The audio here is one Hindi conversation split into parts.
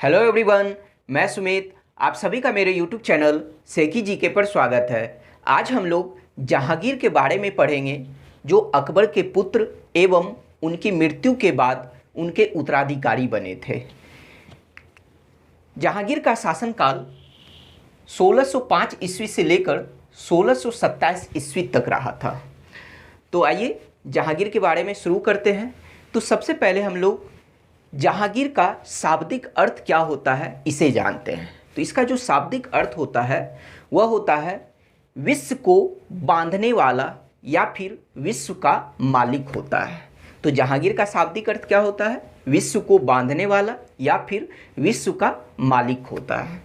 हेलो एवरीवन, मैं सुमित। आप सभी का मेरे यूट्यूब चैनल सेकी जीके पर स्वागत है। आज हम लोग जहांगीर के बारे में पढ़ेंगे, जो अकबर के पुत्र एवं उनकी मृत्यु के बाद उनके उत्तराधिकारी बने थे। जहांगीर का शासनकाल 1605 ईस्वी से लेकर 1627 ईस्वी तक रहा था। तो आइए जहांगीर के बारे में शुरू करते हैं। तो सबसे पहले हम लोग जहांगीर का शाब्दिक अर्थ क्या होता है इसे जानते हैं। तो इसका जो शाब्दिक अर्थ होता है वह होता है विश्व को बांधने वाला या फिर विश्व का मालिक होता है। तो जहांगीर का शाब्दिक अर्थ क्या होता है? विश्व को बांधने वाला या फिर विश्व का मालिक होता है।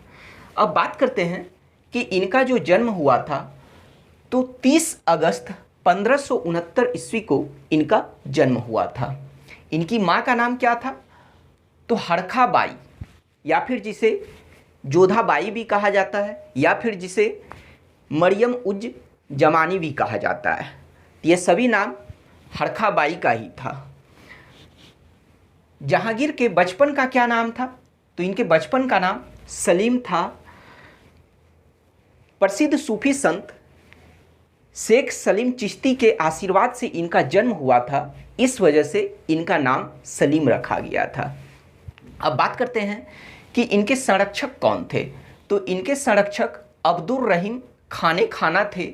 अब बात करते हैं कि इनका जो जन्म हुआ था तो 30 अगस्त 1569 ईस्वी को इनका जन्म हुआ था। इनकी माँ का नाम क्या था? तो हरखा बाई, या फिर जिसे जोधा बाई भी कहा जाता है, या फिर जिसे मरियम उज जमानी भी कहा जाता है। ये सभी नाम हरखा बाई का ही था। जहांगीर के बचपन का क्या नाम था? तो इनके बचपन का नाम सलीम था। प्रसिद्ध सूफी संत शेख सलीम चिश्ती के आशीर्वाद से इनका जन्म हुआ था, इस वजह से इनका नाम सलीम रखा गया था। अब बात करते हैं कि इनके संरक्षक कौन थे। तो इनके संरक्षक अब्दुल रहीम खाने खाना थे,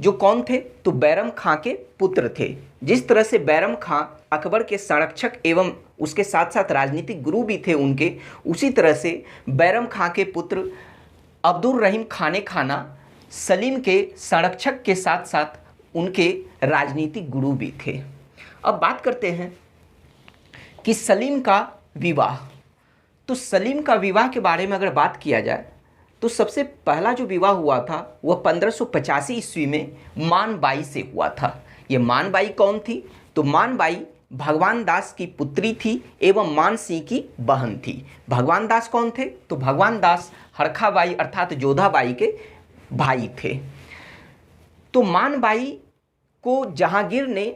जो कौन थे? तो बैरम खां के पुत्र थे। जिस तरह से बैरम खां अकबर के संरक्षक एवं उसके साथ साथ राजनीतिक गुरु भी थे उनके, उसी तरह से बैरम खां के पुत्र अब्दुल रहीम खाने खाना सलीम के संरक्षक के साथ साथ उनके राजनीतिक गुरु भी थे। अब बात करते हैं कि सलीम का विवाह। तो सलीम का विवाह के बारे में अगर बात किया जाए तो सबसे पहला जो विवाह हुआ था वह 1585 ईस्वी में मान बाई से हुआ था। ये मान बाई कौन थी? तो मान बाई भगवान दास की पुत्री थी एवं मान सिंह की बहन थी। भगवान दास कौन थे? तो भगवान दास हरखा बाई अर्थात जोधा बाई के भाई थे। तो मान बाई को जहांगीर ने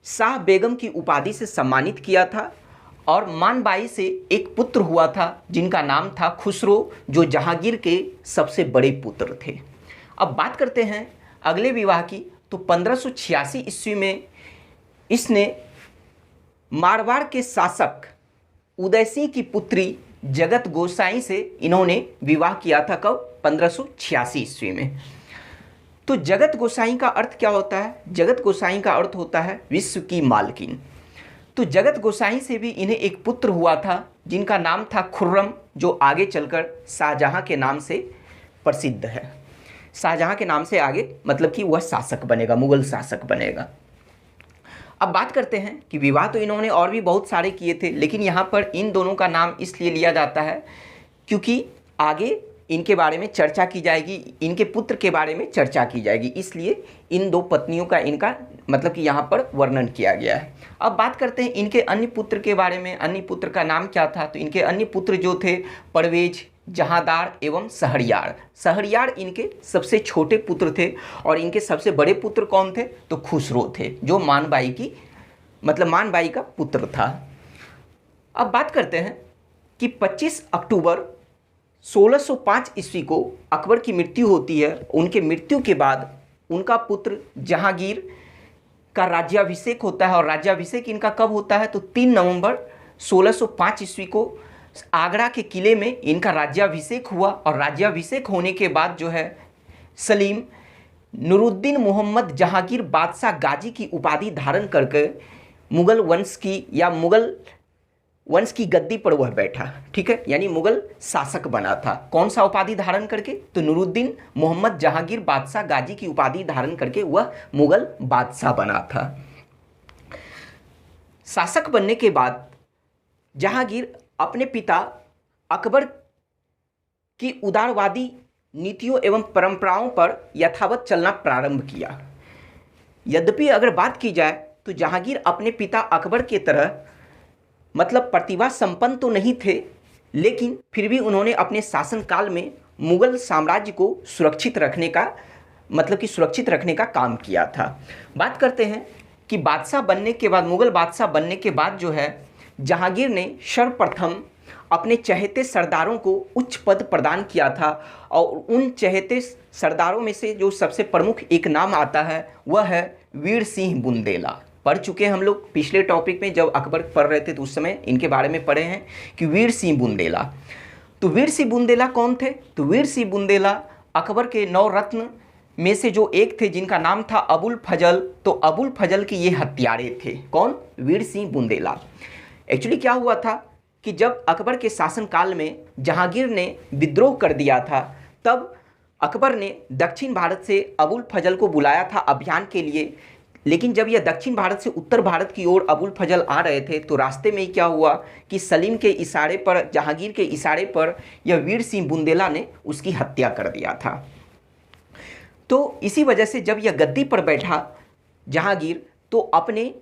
शाह बेगम की उपाधि से सम्मानित किया था और मान बाई से एक पुत्र हुआ था जिनका नाम था खुसरो, जो जहांगीर के सबसे बड़े पुत्र थे। अब बात करते हैं अगले विवाह की। तो 1586 ईस्वी में इसने मारवाड़ के शासक उदय सिंह की पुत्री जगत गोसाई से इन्होंने विवाह किया था। कब? 1586 ईस्वी में। तो जगत गोसाई का अर्थ क्या होता है? जगत गोसाई का अर्थ होता है विश्व की मालकिन। तो जगत गोसाई से भी इन्हें एक पुत्र हुआ था जिनका नाम था खुर्रम, जो आगे चलकर शाहजहां के नाम से प्रसिद्ध है। शाहजहां के नाम से आगे मतलब कि वह शासक बनेगा, मुगल शासक बनेगा। अब बात करते हैं कि विवाह तो इन्होंने और भी बहुत सारे किए थे, लेकिन यहाँ पर इन दोनों का नाम इसलिए लिया जाता है क्योंकि आगे इनके बारे में चर्चा की जाएगी, इनके पुत्र के बारे में चर्चा की जाएगी, इसलिए इन दो पत्नियों का इनका मतलब कि यहाँ पर वर्णन किया गया है। अब बात करते हैं इनके अन्य पुत्र के बारे में। अन्य पुत्र का नाम क्या था? तो इनके अन्य पुत्र जो थे परवेज, जहांदार एवं शहरयार। शहरयार इनके सबसे छोटे पुत्र थे और इनके सबसे बड़े पुत्र कौन थे? तो खुसरो थे, जो मानबाई की मतलब मानबाई का पुत्र था। अब बात करते हैं कि 25 अक्टूबर 1605 ईस्वी को अकबर की मृत्यु होती है। उनके मृत्यु के बाद उनका पुत्र जहांगीर का राज्याभिषेक होता है। और राज्याभिषेक इनका कब होता है? तो 3 नवंबर 1605 ईस्वी को आगरा के किले में इनका राज्याभिषेक हुआ। और राज्याभिषेक होने के बाद जो है सलीम नूरुद्दीन मोहम्मद जहांगीर बादशाह गाजी की उपाधि धारण करके मुगल वंश की या मुगल वंश की गद्दी पर वह बैठा। ठीक है, यानी मुगल शासक बना था। कौन सा उपाधि धारण करके? तो नूरुद्दीन मोहम्मद जहांगीर बादशाह गाजी की उपाधि धारण करके वह मुगल बादशाह बना था। शासक बनने के बाद जहांगीर अपने पिता अकबर की उदारवादी नीतियों एवं परंपराओं पर यथावत चलना प्रारंभ किया। यद्यपि अगर बात की जाए तो जहांगीर अपने पिता अकबर की तरह मतलब प्रतिभा संपन्न तो नहीं थे, लेकिन फिर भी उन्होंने अपने शासनकाल में मुगल साम्राज्य को सुरक्षित रखने का सुरक्षित रखने का काम किया था। बात करते हैं कि बादशाह बनने के बाद, मुगल बादशाह बनने के बाद जो है जहांगीर ने सर्वप्रथम अपने चहेते सरदारों को उच्च पद प्रदान किया था और उन चहेते सरदारों में से जो सबसे प्रमुख एक नाम आता है वह है वीर सिंह बुंदेला। पढ़ चुके हैं हम लोग पिछले टॉपिक में, जब अकबर पढ़ रहे थे तो उस समय इनके बारे में पढ़े हैं कि वीर सिंह बुंदेला। तो वीर सिंह बुंदेला कौन थे? तो वीर सिंह बुंदेला अकबर के 9 रत्न में से जो एक थे जिनका नाम था अबुल फजल। तो अबुल फजल के ये हत्यारे थे। कौन? वीर सिंह बुंदेला। एक्चुअली क्या हुआ था कि जब अकबर के शासनकाल में जहांगीर ने विद्रोह कर दिया था, तब अकबर ने दक्षिण भारत से अबुल फजल को बुलाया था अभियान के लिए। लेकिन जब यह दक्षिण भारत से उत्तर भारत की ओर अबुल फजल आ रहे थे तो रास्ते में ही क्या हुआ कि सलीम के इशारे पर, जहांगीर के इशारे पर यह वीर सिंह बुंदेला ने उसकी हत्या कर दिया था। तो इसी वजह से जब यह गद्दी पर बैठा जहांगीर, तो अपने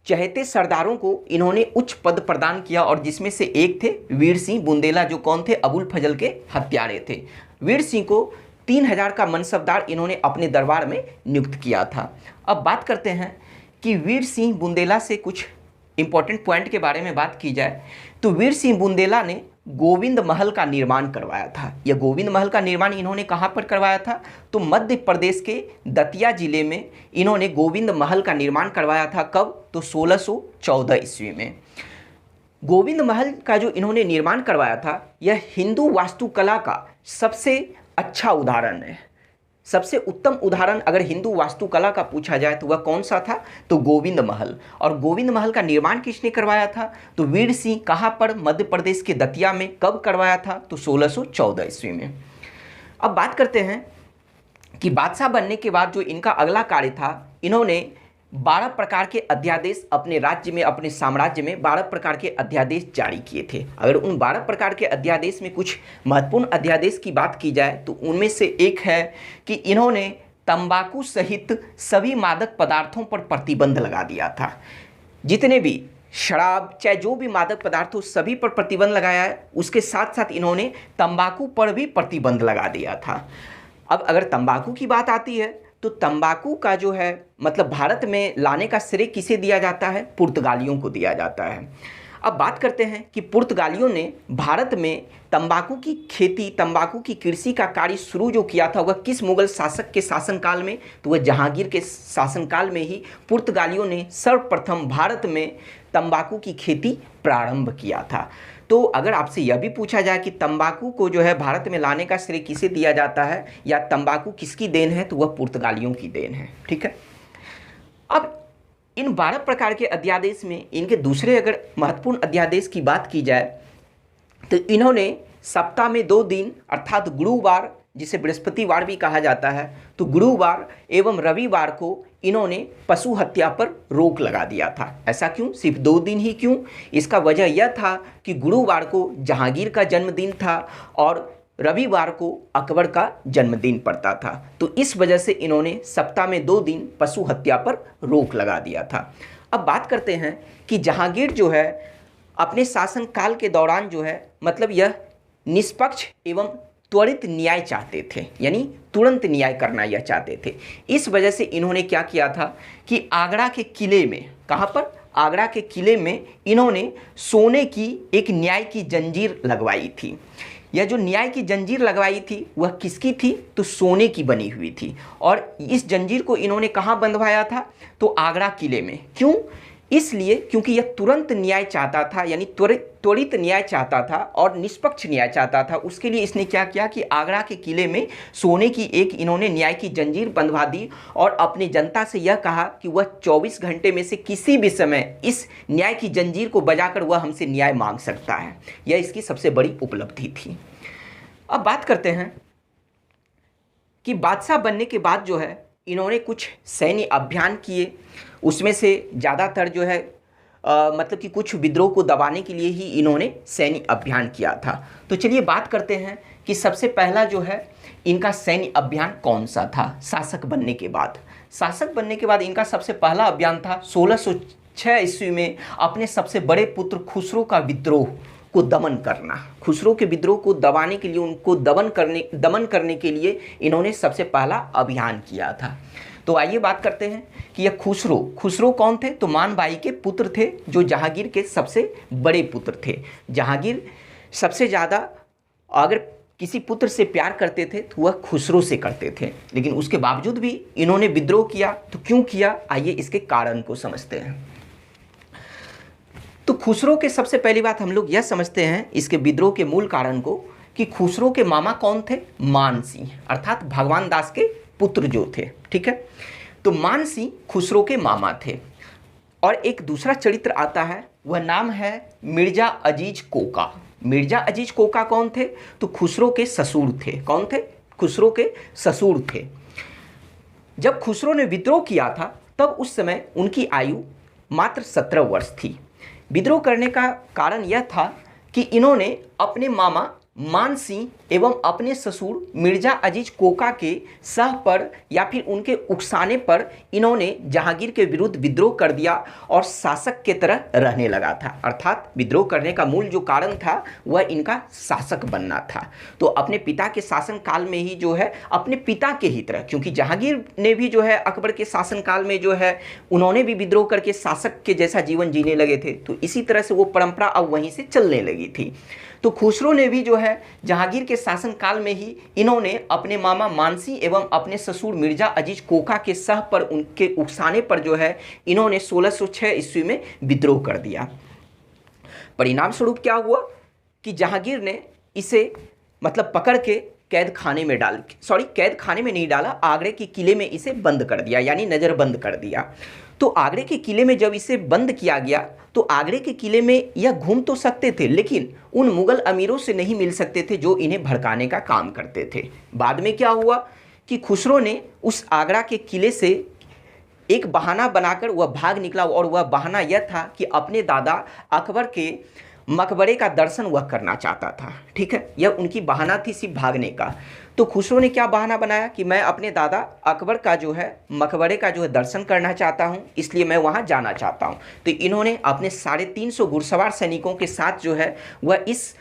चहेते सरदारों को इन्होंने उच्च पद प्रदान किया और जिसमें से एक थे वीर सिंह बुंदेला, जो कौन थे? अबुल फजल के हत्यारे थे। वीर सिंह को 3000 का मनसबदार इन्होंने अपने दरबार में नियुक्त किया था। अब बात करते हैं कि वीर सिंह बुंदेला से कुछ इंपॉर्टेंट पॉइंट के बारे में बात की जाए तो वीर सिंह बुंदेला ने गोविंद महल का निर्माण करवाया था। यह गोविंद महल का निर्माण इन्होंने कहाँ पर करवाया था? तो मध्य प्रदेश के दतिया जिले में इन्होंने गोविंद महल का निर्माण करवाया था। कब? तो 1614 ईस्वी में। गोविंद महल का जो इन्होंने निर्माण करवाया था, यह हिंदू वास्तुकला का सबसे अच्छा उदाहरण है। सबसे उत्तम उदाहरण अगर हिंदू वास्तुकला का पूछा जाए तो वह कौन सा था? तो गोविंद महल। और गोविंद महल का निर्माण किसने करवाया था? तो वीर सिंह। कहाँ पर? मध्य प्रदेश के दतिया में। कब करवाया था? तो 1614 ईस्वी में। अब बात करते हैं कि बादशाह बनने के बाद जो इनका अगला कार्य था, इन्होंने 12 प्रकार के अध्यादेश अपने राज्य में, अपने साम्राज्य में 12 प्रकार के अध्यादेश जारी किए थे। अगर उन 12 प्रकार के अध्यादेश में कुछ महत्वपूर्ण अध्यादेश की बात की जाए तो उनमें से एक है कि इन्होंने तंबाकू सहित सभी मादक पदार्थों पर प्रतिबंध लगा दिया था। जितने भी शराब, चाहे जो भी मादक पदार्थ हो, सभी पर प्रतिबंध लगाया है। उसके साथ साथ इन्होंने तंबाकू पर भी प्रतिबंध लगा दिया था। अब अगर तंबाकू की बात आती है तो तंबाकू का जो है मतलब भारत में लाने का श्रेय किसे दिया जाता है? पुर्तगालियों को दिया जाता है। अब बात करते हैं कि पुर्तगालियों ने भारत में तंबाकू की खेती, तंबाकू की कृषि का कार्य शुरू जो किया था वह किस मुगल शासक के शासनकाल में? तो वह जहांगीर के शासनकाल में ही पुर्तगालियों ने सर्वप्रथम भारत में तंबाकू की खेती प्रारंभ किया था। तो अगर आपसे यह भी पूछा जाए कि तंबाकू को जो है भारत में लाने का श्रेय किसे दिया जाता है या तंबाकू किसकी देन है, तो वह पुर्तगालियों की देन है। ठीक है। अब इन 12 प्रकार के अध्यादेश में इनके दूसरे अगर महत्वपूर्ण अध्यादेश की बात की जाए तो इन्होंने सप्ताह में 2 दिन अर्थात गुरुवार, जिसे बृहस्पतिवार भी कहा जाता है, तो गुरुवार एवं रविवार को इन्होंने पशु हत्या पर रोक लगा दिया था। ऐसा क्यों? सिर्फ 2 दिन ही क्यों? इसका वजह यह था कि गुरुवार को जहांगीर का जन्मदिन था और रविवार को अकबर का जन्मदिन पड़ता था। तो इस वजह से इन्होंने सप्ताह में 2 दिन पशु हत्या पर रोक लगा दिया था। अब बात करते हैं कि जहांगीर जो है अपने शासनकाल के दौरान जो है मतलब यह निष्पक्ष एवं त्वरित न्याय चाहते थे, यानी तुरंत न्याय करना यह चाहते थे। इस वजह से इन्होंने क्या किया था कि आगरा के किले में, कहाँ पर? आगरा के किले में इन्होंने सोने की एक न्याय की जंजीर लगवाई थी। यह जो न्याय की जंजीर लगवाई थी वह किसकी थी? तो सोने की बनी हुई थी। और इस जंजीर को इन्होंने कहाँ बंधवाया था? तो आगरा किले में। क्यों? इसलिए क्योंकि यह तुरंत न्याय चाहता था, यानी त्वरित न्याय चाहता था और निष्पक्ष न्याय चाहता था। उसके लिए इसने क्या किया कि आगरा के किले में सोने की एक इन्होंने न्याय की जंजीर बंधवा दी और अपनी जनता से यह कहा कि वह 24 घंटे में से किसी भी समय इस न्याय की जंजीर को बजाकर वह हमसे न्याय मांग सकता है। यह इसकी सबसे बड़ी उपलब्धि थी। अब बात करते हैं कि बादशाह बनने के बाद जो है इन्होंने कुछ सैन्य अभियान किए। उसमें से ज़्यादातर जो है मतलब कि कुछ विद्रोह को दबाने के लिए ही इन्होंने सैन्य अभियान किया था। तो चलिए बात करते हैं कि सबसे पहला जो है इनका सैन्य अभियान कौन सा था शासक बनने के बाद। शासक बनने के बाद इनका सबसे पहला अभियान था 1606 ईस्वी में अपने सबसे बड़े पुत्र खुसरो का विद्रोह को दमन करना। खुसरो के विद्रोह को दबाने के लिए, उनको दमन करने के लिए इन्होंने सबसे पहला अभियान किया था। तो आइए बात करते हैं कि यह खुसरो कौन थे? तो मान बाई के पुत्र थे, जो जहांगीर के सबसे बड़े पुत्र थे। जहांगीर सबसे ज़्यादा अगर किसी पुत्र से प्यार करते थे तो वह खुसरो से करते थे, लेकिन उसके बावजूद भी इन्होंने विद्रोह किया। तो क्यों किया, आइए इसके कारण को समझते हैं। तो खुसरो के सबसे पहली बात हम लोग यह समझते हैं इसके विद्रोह के मूल कारण को, कि खुसरो के मामा कौन थे, मान सिंह, अर्थात भगवान दास के पुत्र जो थे। ठीक है, तो मान सिंह खुसरो के मामा थे। और एक दूसरा चरित्र आता है, वह नाम है मिर्जा अजीज कोका। मिर्जा अजीज कोका कौन थे, तो खुसरो के ससुर थे। कौन थे, खुसरो के ससुर थे। जब खुसरो ने विद्रोह किया था तब उस समय उनकी आयु मात्र 17 वर्ष थी। विद्रोह करने का कारण यह था कि इन्होंने अपने मामा मान सिंह एवं अपने ससुर मिर्जा अजीज कोका के सह पर या फिर उनके उकसाने पर इन्होंने जहांगीर के विरुद्ध विद्रोह कर दिया और शासक के तरह रहने लगा था। अर्थात विद्रोह करने का मूल जो कारण था वह इनका शासक बनना था। तो अपने पिता के शासन काल में ही जो है अपने पिता के ही तरह, क्योंकि जहांगीर ने भी जो है अकबर के शासन काल में जो है उन्होंने भी विद्रोह करके शासक के जैसा जीवन जीने लगे थे, तो इसी तरह से वो परंपरा अब वहीं से चलने लगी थी। तो खुसरो ने भी जो है जहांगीर के शासन काल में ही इन्होंने अपने मामा मानसी एवं अपने ससुर मिर्जा अजीज कोका के सह पर उनके उकसाने पर जो है इन्होंने 1606 ईस्वी में विद्रोह कर दिया। परिणाम स्वरूप क्या हुआ कि जहांगीर ने इसे मतलब पकड़ के कैद खाने में कैद खाने में नहीं डाला, आगरे के किले में इसे बंद कर दिया, यानी नज़रबंद कर दिया। तो आगरे के किले में जब इसे बंद किया गया तो आगरे के किले में यह घूम तो सकते थे, लेकिन उन मुगल अमीरों से नहीं मिल सकते थे जो इन्हें भड़काने का काम करते थे। बाद में क्या हुआ कि खुसरो ने उस आगरा के किले से एक बहाना बनाकर वह भाग निकला, और वह बहाना यह था कि अपने दादा अकबर के मकबरे का दर्शन वह करना चाहता था। ठीक है, यह उनकी बहाना थी सिर्फ भागने का। तो खुसरो ने क्या बहाना बनाया कि मैं अपने दादा अकबर का जो है मकबरे का जो है दर्शन करना चाहता हूं, इसलिए मैं वहां जाना चाहता हूं। तो इन्होंने अपने 350 घुड़सवार सैनिकों के साथ जो है वह इस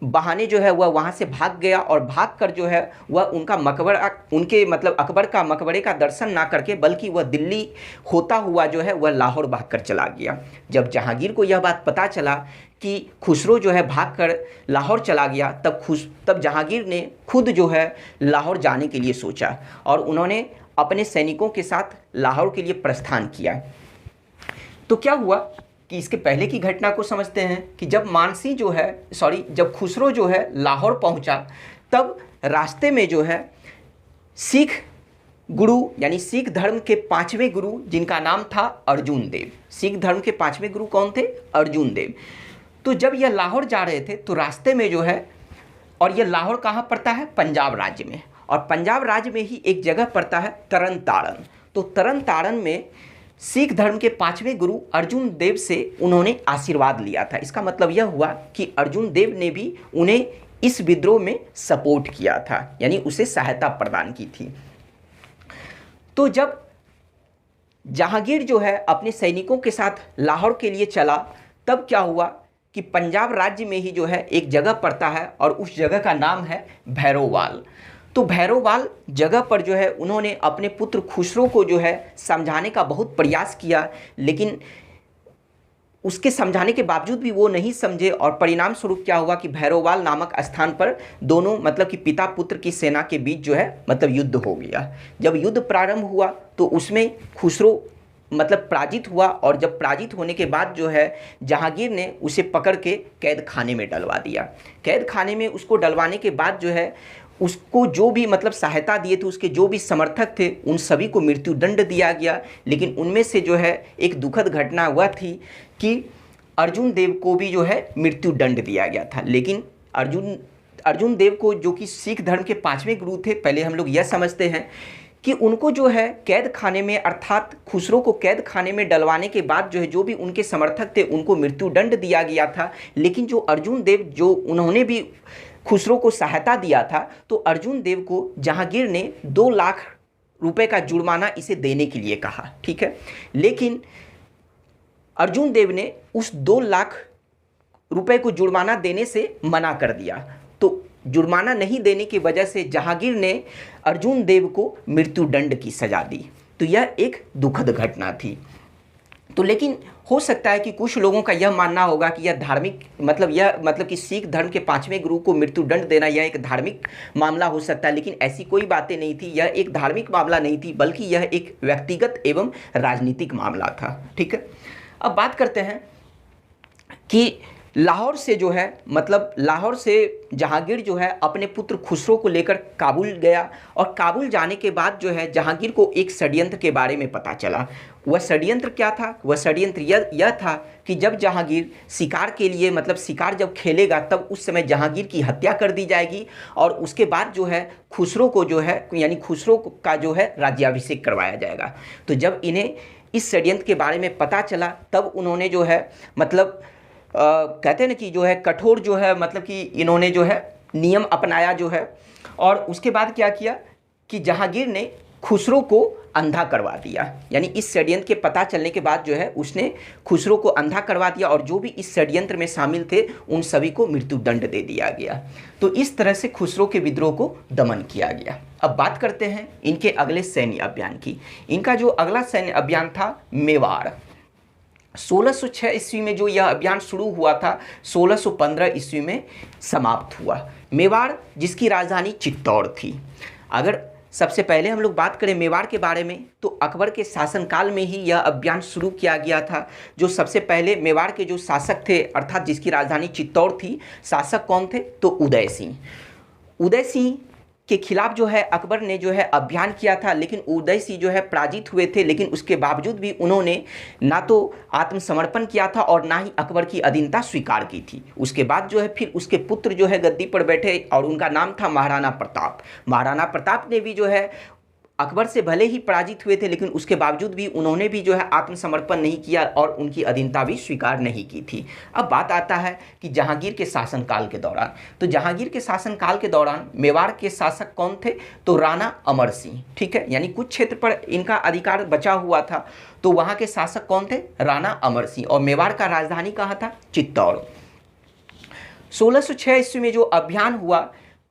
बहाने जो है वह वहाँ से भाग गया, और भागकर जो है वह उनका मकबरा उनके मतलब अकबर का मकबरे का दर्शन ना करके बल्कि वह दिल्ली होता हुआ जो है वह लाहौर भागकर चला गया। जब जहांगीर को यह बात पता चला कि खुसरो जो है भागकर लाहौर चला गया, तब जहांगीर ने खुद जो है लाहौर जाने के लिए सोचा और उन्होंने अपने सैनिकों के साथ लाहौर के लिए प्रस्थान किया। तो क्या हुआ कि इसके पहले की घटना को समझते हैं कि जब खुसरो जो है लाहौर पहुंचा, तब रास्ते में जो है सिख गुरु यानी सिख धर्म के 5वें गुरु जिनका नाम था अर्जुन देव। सिख धर्म के 5वें गुरु कौन थे? अर्जुन देव। तो जब यह लाहौर जा रहे थे तो रास्ते में जो है, और यह लाहौर कहाँ पड़ता है? पंजाब राज्य में, और पंजाब राज्य में ही एक जगह पड़ता है तरन तारण। तो तरन तारण में सिख धर्म के 5वें गुरु अर्जुन देव से उन्होंने आशीर्वाद लिया था। इसका मतलब यह हुआ कि अर्जुन देव ने भी उन्हें इस विद्रोह में सपोर्ट किया था, यानी उसे सहायता प्रदान की थी। तो जब जहांगीर जो है अपने सैनिकों के साथ लाहौर के लिए चला, तब क्या हुआ कि पंजाब राज्य में ही जो है एक जगह पड़ता है और उस जगह का नाम है भैरोवाल। तो भैरोवाल जगह पर जो है उन्होंने अपने पुत्र खुसरो को जो है समझाने का बहुत प्रयास किया, लेकिन उसके समझाने के बावजूद भी वो नहीं समझे, और परिणाम स्वरूप क्या हुआ कि भैरोवाल नामक स्थान पर दोनों मतलब कि पिता पुत्र की सेना के बीच जो है मतलब युद्ध हो गया। जब युद्ध प्रारंभ हुआ तो उसमें खुसरो मतलब पराजित हुआ, और जब पराजित होने के बाद जो है जहांगीर ने उसे पकड़ के कैद खाने में डलवा दिया। कैद खाने में उसको डलवाने के बाद जो है उसको जो भी मतलब सहायता दिए थे, उसके जो भी समर्थक थे, उन सभी को मृत्यु दंड दिया गया। लेकिन उनमें से जो है एक दुखद घटना हुआ थी कि अर्जुन देव को भी जो है मृत्यु दंड दिया गया था। लेकिन अर्जुन देव को, जो कि सिख धर्म के 5वें गुरु थे, पहले हम लोग यह समझते हैं कि उनको जो है कैद खाने में, अर्थात खुसरो को कैद खाने में डलवाने के बाद जो है जो भी उनके समर्थक थे उनको मृत्यु दंड दिया गया था। लेकिन जो अर्जुन देव जो उन्होंने भी खुसरो को सहायता दिया था, तो अर्जुन देव को जहांगीर ने 2 लाख रुपए का जुर्माना इसे देने के लिए कहा। ठीक है, लेकिन अर्जुन देव ने उस 2 लाख रुपए को जुर्माना देने से मना कर दिया। तो जुर्माना नहीं देने की वजह से जहांगीर ने अर्जुन देव को मृत्यु दंड की सजा दी। तो यह एक दुखद घटना थी। तो लेकिन हो सकता है कि कुछ लोगों का यह मानना होगा कि यह धार्मिक मतलब कि सिख धर्म के 5वें गुरु को मृत्युदंड देना यह एक धार्मिक मामला हो सकता है, लेकिन ऐसी कोई बातें नहीं थी। यह एक धार्मिक मामला नहीं थी, बल्कि यह एक व्यक्तिगत एवं राजनीतिक मामला था। ठीक है, अब बात करते हैं कि लाहौर से जो है मतलब लाहौर से जहांगीर जो है अपने पुत्र खुसरो को लेकर काबुल गया, और काबुल जाने के बाद जो है जहांगीर को एक षड्यंत्र के बारे में पता चला। वह षड्यंत्र क्या था? वह षड्यंत्र यह था कि जब जहांगीर शिकार के लिए मतलब शिकार जब खेलेगा तब उस समय जहांगीर की हत्या कर दी जाएगी, और उसके बाद जो है खुसरो को जो है यानी खुसरो का जो है राज्याभिषेक करवाया जाएगा। तो जब इन्हें इस षड्यंत्र के बारे में पता चला तब उन्होंने जो है मतलब कहते हैं ना कि जो है कठोर जो है मतलब कि इन्होंने जो है नियम अपनाया जो है, और उसके बाद क्या किया कि जहांगीर ने खुसरो को अंधा करवा दिया। यानी इस षड्यंत्र के पता चलने के बाद जो है उसने खुसरो को अंधा करवा दिया, और जो भी इस षड्यंत्र में शामिल थे उन सभी को मृत्युदंड दे दिया गया। तो इस तरह से खुसरो के विद्रोह को दमन किया गया। अब बात करते हैं इनके अगले सैन्य अभियान की। इनका जो अगला सैन्य अभियान था मेवाड़। 1606 ईस्वी में जो यह अभियान शुरू हुआ था 1615 ईस्वी में समाप्त हुआ। मेवाड़ जिसकी राजधानी चित्तौड़ थी। अगर सबसे पहले हम लोग बात करें मेवाड़ के बारे में तो अकबर के शासनकाल में ही यह अभियान शुरू किया गया था। जो सबसे पहले मेवाड़ के जो शासक थे अर्थात जिसकी राजधानी चित्तौड़ थी, शासक कौन थे? तो उदय सिंह। उदय सिंह के खिलाफ जो है अकबर ने जो है अभियान किया था, लेकिन उदय सिंह जो है पराजित हुए थे। लेकिन उसके बावजूद भी उन्होंने ना तो आत्मसमर्पण किया था और ना ही अकबर की अधीनता स्वीकार की थी। उसके बाद जो है फिर उसके पुत्र जो है गद्दी पर बैठे और उनका नाम था महाराणा प्रताप। महाराणा प्रताप ने भी जो है अकबर से भले ही पराजित हुए थे, लेकिन उसके बावजूद भी उन्होंने भी जो है आत्मसमर्पण नहीं किया और उनकी अधीनता भी स्वीकार नहीं की थी। अब बात आता है कि जहांगीर के शासनकाल के दौरान, तो जहांगीर के शासनकाल के दौरान मेवाड़ के शासक कौन थे? तो राणा अमर सिंह। ठीक है, यानी कुछ क्षेत्र पर इनका अधिकार बचा हुआ था, तो वहाँ के शासक कौन थे? राणा अमर सिंह। और मेवाड़ का राजधानी कहाँ था? चित्तौड़। 1606 ईस्वी में जो अभियान हुआ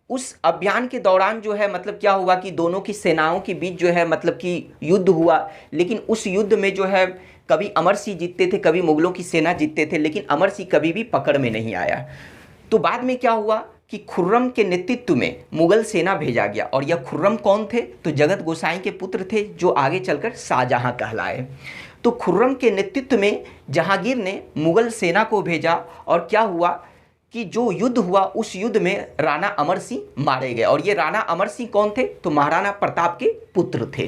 उस अभियान के दौरान जो है मतलब क्या हुआ कि दोनों की सेनाओं के बीच जो है मतलब कि युद्ध हुआ। लेकिन उस युद्ध में जो है कभी अमर सिंह जीतते थे, कभी मुगलों की सेना जीतते थे, लेकिन अमर सिंह कभी भी पकड़ में नहीं आया। तो बाद में क्या हुआ कि खुर्रम के नेतृत्व में मुगल सेना भेजा गया। और यह खुर्रम कौन थे? तो जगत गोसाई के पुत्र थे, जो आगे चलकर शाहजहां कहलाए। तो खुर्रम के नेतृत्व में जहांगीर ने मुगल सेना को भेजा, और क्या हुआ कि जो युद्ध हुआ उस युद्ध में राणा अमर सिंह मारे गए। और ये राणा अमर सिंह कौन थे? तो महाराणा प्रताप के पुत्र थे।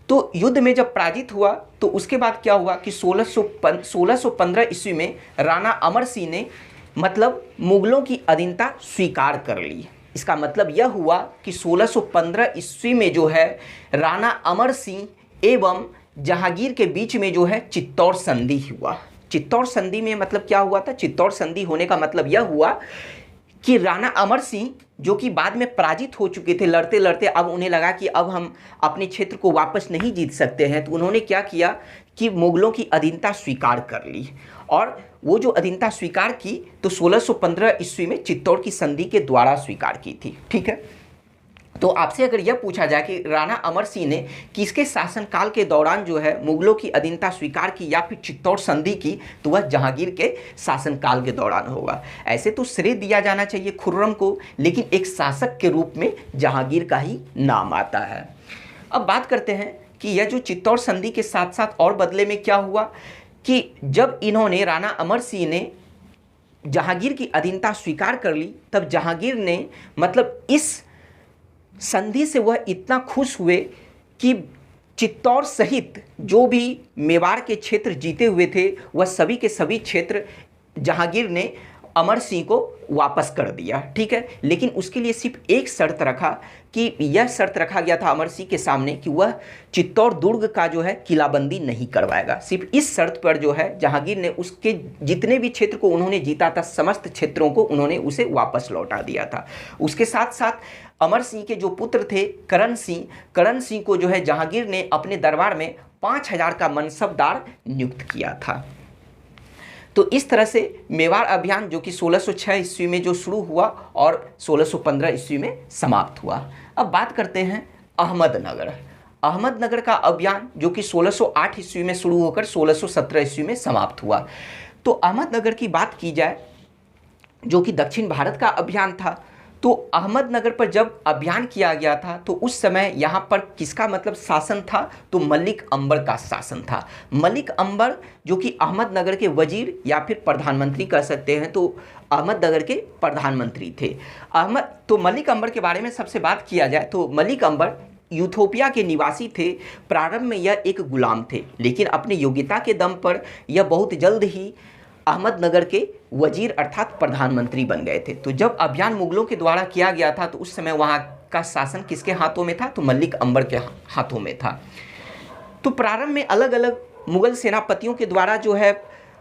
तो युद्ध में जब पराजित हुआ तो उसके बाद क्या हुआ कि 1615 ईस्वी में राणा अमर सिंह ने मतलब मुगलों की अधीनता स्वीकार कर ली। इसका मतलब यह हुआ कि 1615 ईस्वी में जो है राणा अमर सिंह एवं जहांगीर के बीच में जो है चित्तौड़ संधि हुआ। चित्तौड़ संधि में मतलब क्या हुआ था? चित्तौड़ संधि होने का मतलब यह हुआ कि राणा अमर सिंह जो कि बाद में पराजित हो चुके थे लड़ते लड़ते, अब उन्हें लगा कि अब हम अपने क्षेत्र को वापस नहीं जीत सकते हैं, तो उन्होंने क्या किया कि मुगलों की अधीनता स्वीकार कर ली। और वो जो अधीनता स्वीकार की तो 1615 ईस्वी में चित्तौड़ की संधि के द्वारा स्वीकार की थी। ठीक है, तो आपसे अगर यह पूछा जाए कि राणा अमर सिंह ने किसके शासनकाल के दौरान जो है मुगलों की अधीनता स्वीकार की या फिर चित्तौड़ संधि की, तो वह जहांगीर के शासनकाल के दौरान होगा। ऐसे तो श्रेय दिया जाना चाहिए खुर्रम को, लेकिन एक शासक के रूप में जहांगीर का ही नाम आता है। अब बात करते हैं कि यह जो चित्तौड़ संधि के साथ साथ और बदले में क्या हुआ कि जब इन्होंने राणा अमर सिंह ने जहांगीर की अधीनता स्वीकार कर ली, तब जहांगीर ने मतलब इस संधि से वह इतना खुश हुए कि चित्तौड़ सहित जो भी मेवाड़ के क्षेत्र जीते हुए थे वह सभी के सभी क्षेत्र जहांगीर ने अमर सिंह को वापस कर दिया। ठीक है, लेकिन उसके लिए सिर्फ एक शर्त रखा कि यह शर्त रखा गया था अमर सिंह के सामने कि वह चित्तौड़ दुर्ग का जो है किलाबंदी नहीं करवाएगा। सिर्फ इस शर्त पर जो है जहांगीर ने उसके जितने भी क्षेत्र को उन्होंने जीता था समस्त क्षेत्रों को उन्होंने उसे वापस लौटा दिया था। उसके साथ साथ अमर सिंह के जो पुत्र थे करण सिंह को जो है जहांगीर ने अपने दरबार में 5000 का मनसबदार नियुक्त किया था। तो इस तरह से मेवाड़ अभियान जो कि 1606 ईस्वी में जो शुरू हुआ और 1615 ईस्वी में समाप्त हुआ। अब बात करते हैं अहमदनगर। अहमदनगर का अभियान जो कि 1608 ईस्वी में शुरू होकर 1617 ईस्वी में समाप्त हुआ। तो अहमदनगर की बात की जाए जो कि दक्षिण भारत का अभियान था, तो अहमदनगर पर जब अभियान किया गया था तो उस समय यहाँ पर किसका मतलब शासन था, तो मलिक अंबर का शासन था। मलिक अंबर जो कि अहमदनगर के वजीर या फिर प्रधानमंत्री कह सकते हैं, तो अहमदनगर के प्रधानमंत्री थे। तो मलिक अंबर के बारे में सबसे बात किया जाए तो मलिक अंबर यूथोपिया के निवासी थे। प्रारंभ में यह एक गुलाम थे, लेकिन अपनी योग्यता के दम पर यह बहुत जल्द ही अहमदनगर के वजीर अर्थात प्रधानमंत्री बन गए थे। तो जब अभियान मुगलों के द्वारा किया गया था तो उस समय वहाँ का शासन किसके हाथों में था, तो मलिक अंबर के हाथों में था। तो प्रारंभ में अलग अलग मुगल सेनापतियों के द्वारा जो है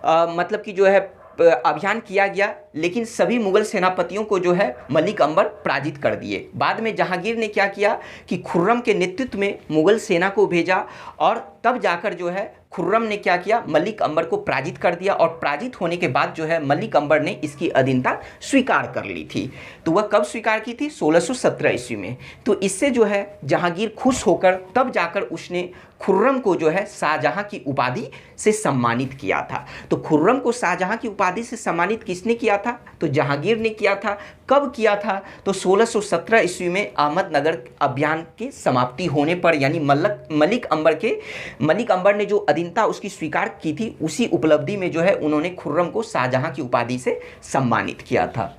मतलब कि जो है अभियान किया गया, लेकिन सभी मुगल सेनापतियों को जो है मलिक अंबर पराजित कर दिए। बाद में जहांगीर ने क्या किया कि खुर्रम के नेतृत्व में मुगल सेना को भेजा और तब जाकर जो है खुर्रम ने क्या किया, मलिक अंबर को पराजित कर दिया। और पराजित होने के बाद जो है मलिक अंबर ने इसकी अधीनता स्वीकार कर ली थी। तो वह कब स्वीकार की थी, 1617 ईस्वी में। तो इससे जो है जहांगीर खुश होकर तब जाकर उसने खुर्रम को जो है शाहजहां की उपाधि से सम्मानित किया था। तो खुर्रम को शाहजहां की उपाधि से सम्मानित किसने किया था, तो जहांगीर ने किया था। कब किया था, तो 1617 ईस्वी में अहमदनगर अभियान की समाप्ति होने पर, यानी मलिक अंबर ने जो अधीनता उसकी स्वीकार की थी, उसी उपलब्धि में जो है उन्होंने खुर्रम को शाहजहां की उपाधि से सम्मानित किया था।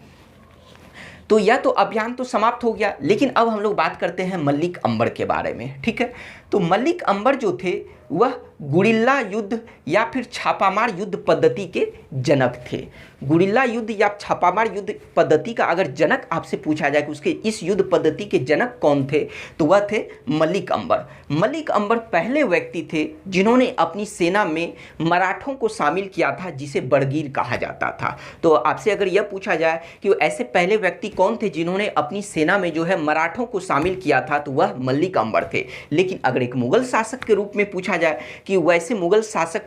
तो यह तो अभियान तो समाप्त हो गया, लेकिन अब हम लोग बात करते हैं मलिक अंबर के बारे में। ठीक है, तो मलिक अंबर जो थे वह गुरिल्ला युद्ध या फिर छापामार युद्ध पद्धति के जनक थे। गुरिल्ला युद्ध या छापामार युद्ध पद्धति का अगर जनक आपसे पूछा जाए कि उसके इस युद्ध पद्धति के जनक कौन थे, तो वह थे मलिक अंबर। मलिक अंबर पहले व्यक्ति थे जिन्होंने अपनी सेना में मराठों को शामिल किया था, जिसे बड़गीर कहा जाता था। तो आपसे अगर यह पूछा जाए कि ऐसे पहले व्यक्ति कौन थे जिन्होंने अपनी सेना में जो है मराठों को शामिल किया था, तो वह मलिक अंबर थे। लेकिन अगर एक मुगल शासक के रूप में पूछा जाए कि वैसे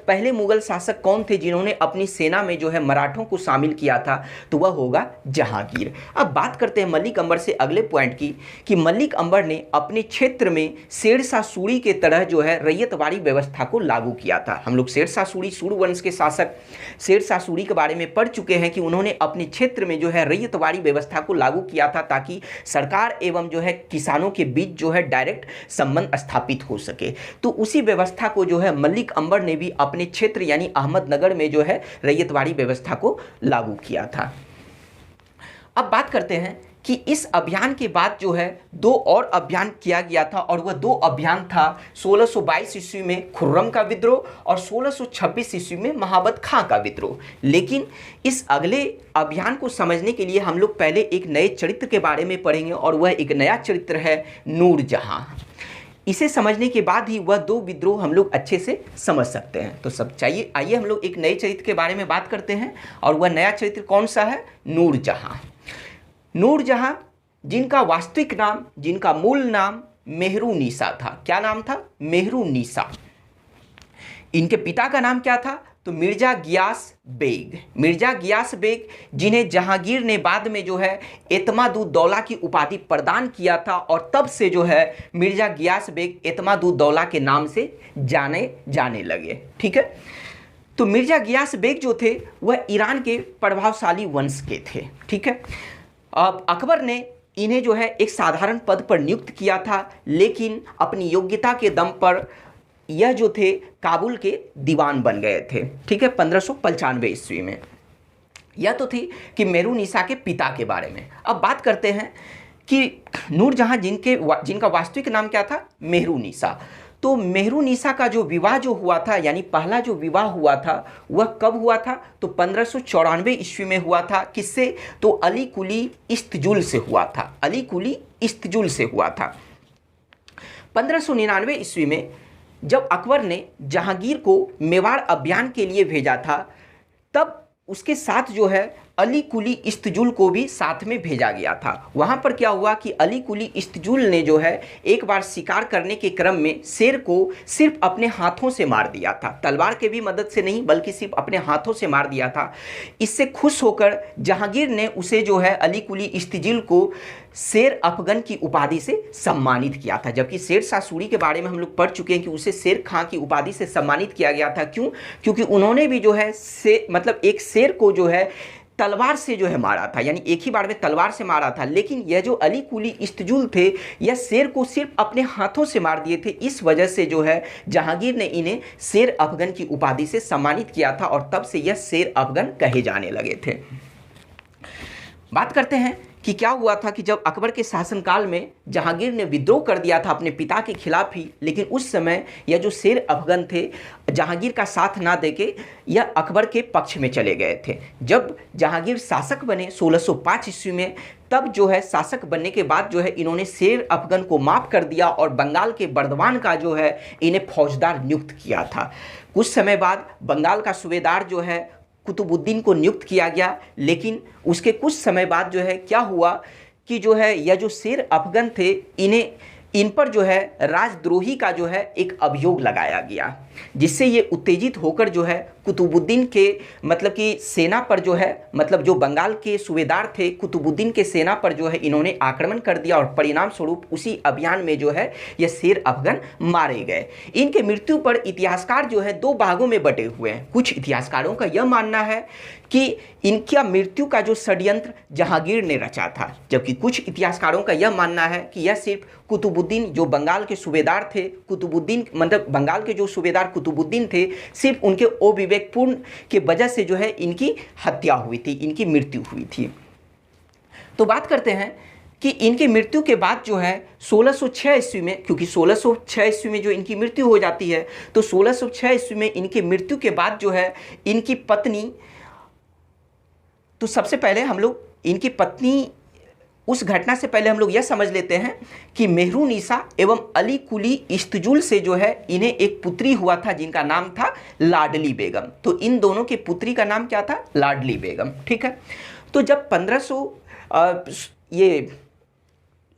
पहले मुगल शासक कौन थे जिन्होंने अपनी सेना में जो है मराठों को शामिल किया था, तो वह होगा जहांगीर। अब बात करते हैं मलिक अंबर से अगले पॉइंट की, कि मलिक अंबर ने अपने क्षेत्र में शेरशाह सूरी के तरह जो है रैयतवाड़ी व्यवस्था को लागू किया था। हम लोग शेरशाह सूरी, सूर वंश के शासक शेरशाह सूरी के बारे में पढ़ चुके हैं कि उन्होंने अपने क्षेत्र में जो है रैयतवाड़ी व्यवस्था को लागू किया था, ताकि सरकार एवं जो है किसानों के बीच जो है डायरेक्ट संबंध स्थापित हो सके। तो उसी व्यवस्था को जो है मलिक अंबर ने भी अपने क्षेत्र यानी अहमदनगर में जो है रैयतवाड़ी व्यवस्था को लागू किया था। अब बात करते हैं कि इस अभियान के बाद जो है दो और अभियान किया गया था, और वह दो अभियान था 1622 ईस्वी में खुर्रम का विद्रोह और 1626 ईस्वी में महाबत खां का विद्रोह। लेकिन इस अगले अभियान को समझने के लिए हम लोग पहले एक नए चरित्र के बारे में पढ़ेंगे, और वह एक नया चरित्र है नूरजहां। इसे समझने के बाद ही वह दो विद्रोह हम लोग अच्छे से समझ सकते हैं। तो सब चाहिए, आइए हम लोग एक नए चरित्र के बारे में बात करते हैं, और वह नया चरित्र कौन सा है, नूरजहां। नूरजहां जिनका वास्तविक नाम, जिनका मूल नाम मेहरुन्निसा था। क्या नाम था, मेहरुन्निसा। इनके पिता का नाम क्या था, तो मिर्जा गियास बेग। मिर्जा गियास बेग, जिन्हें जहांगीर ने बाद में जो है एतमादुद्दौला की उपाधि प्रदान किया था, और तब से जो है मिर्जा गियास बेग एतमादुद्दौला के नाम से जाने जाने लगे। ठीक है, तो मिर्जा गियास बेग जो थे वह ईरान के प्रभावशाली वंश के थे। ठीक है, अब अकबर ने इन्हें जो है एक साधारण पद पर नियुक्त किया था, लेकिन अपनी योग्यता के दम पर यह जो थे काबुल के दीवान बन गए थे। ठीक है, 1595 ईस्वी में। यह तो थी कि मेहरुन्निसा के पिता के बारे में। अब बात करते हैं कि नूरजहां जिनका वास्तविक नाम क्या था, मेहरुन्निसा। तो मेहरुन्निसा का जो विवाह जो हुआ था, यानी पहला जो विवाह हुआ था, वह कब हुआ था, तो 1594 ईस्वी में हुआ था। किससे, तो अली कुली इस्तजुल से हुआ था। अली कुली इस्तजुल से हुआ था। 1599 ईस्वी में जब अकबर ने जहांगीर को मेवाड़ अभियान के लिए भेजा था, तब उसके साथ जो है अली कुली इस्तजुल को भी साथ में भेजा गया था। वहाँ पर क्या हुआ कि अली कुली इस्तजुल ने जो है एक बार शिकार करने के क्रम में शेर को सिर्फ अपने हाथों से मार दिया था, तलवार के भी मदद से नहीं बल्कि सिर्फ अपने हाथों से मार दिया था। इससे खुश होकर जहांगीर ने उसे जो है अली कुली इस्तजुल को शेर अफगन की उपाधि से सम्मानित किया था। जबकि शेर शाह सूरी के बारे में हम लोग पढ़ चुके हैं कि उसे शेर खां की उपाधि से सम्मानित किया गया था। क्यों? क्योंकि उन्होंने भी जो है मतलब एक शेर को जो है तलवार से जो है मारा था, यानी एक ही बार में तलवार से मारा था। लेकिन यह जो अली कुली इस्तजुल थे यह शेर को सिर्फ अपने हाथों से मार दिए थे। इस वजह से जो है जहांगीर ने इन्हें शेर अफगन की उपाधि से सम्मानित किया था और तब से यह शेर अफगन कहे जाने लगे थे। बात करते हैं कि क्या हुआ था कि जब अकबर के शासनकाल में जहांगीर ने विद्रोह कर दिया था अपने पिता के खिलाफ ही, लेकिन उस समय यह जो शेर अफगन थे जहांगीर का साथ ना देके यह अकबर के पक्ष में चले गए थे। जब जहांगीर शासक बने 1605 ईस्वी में, तब जो है शासक बनने के बाद जो है इन्होंने शेर अफगन को माफ़ कर दिया और बंगाल के बर्दवान का जो है इन्हें फौजदार नियुक्त किया था। कुछ समय बाद बंगाल का सूबेदार जो है कुतुबुद्दीन को नियुक्त किया गया। लेकिन उसके कुछ समय बाद जो है क्या हुआ कि जो है यह जो शेर अफगन थे इन पर जो है राजद्रोही का जो है एक अभियोग लगाया गया, जिससे ये उत्तेजित होकर जो है कुतुबुद्दीन के मतलब कि सेना पर जो है मतलब जो बंगाल के सूबेदार थे कुतुबुद्दीन के सेना पर जो है इन्होंने आक्रमण कर दिया और परिणाम स्वरूप उसी अभियान में जो है ये शेर अफगन मारे गए। इनके मृत्यु पर इतिहासकार जो है दो भागों में बटे हुए हैं। कुछ इतिहासकारों का यह मानना है कि इनका मृत्यु का जो षड्यंत्र जहांगीर ने रचा था, जबकि कुछ इतिहासकारों का यह मानना है कि यह सिर्फ कुतुबुद्दीन जो बंगाल के सूबेदार थे, कुतुबुद्दीन मतलब बंगाल के जो सूबेदार कुतुबुद्दीन थे, सिर्फ उनके अविवेकपूर्ण के वजह से जो है इनकी हत्या हुई थी, इनकी मृत्यु हुई थी। तो बात करते हैं कि इनकी मृत्यु के बाद जो है 1606 ईस्वी में, क्योंकि 1606 ईस्वी में जो इनकी मृत्यु हो जाती है, तो 1606 ईस्वी में इनकी मृत्यु के बाद जो है इनकी पत्नी, तो सबसे पहले हम लोग इनकी पत्नी उस घटना से पहले हम लोग यह समझ लेते हैं कि मेहरुनिसा एवं अली कुली इस्तजुल से जो है इन्हें एक पुत्री हुआ था जिनका नाम था लाडली बेगम। तो इन दोनों की पुत्री का नाम क्या था? लाडली बेगम। ठीक है। तो जब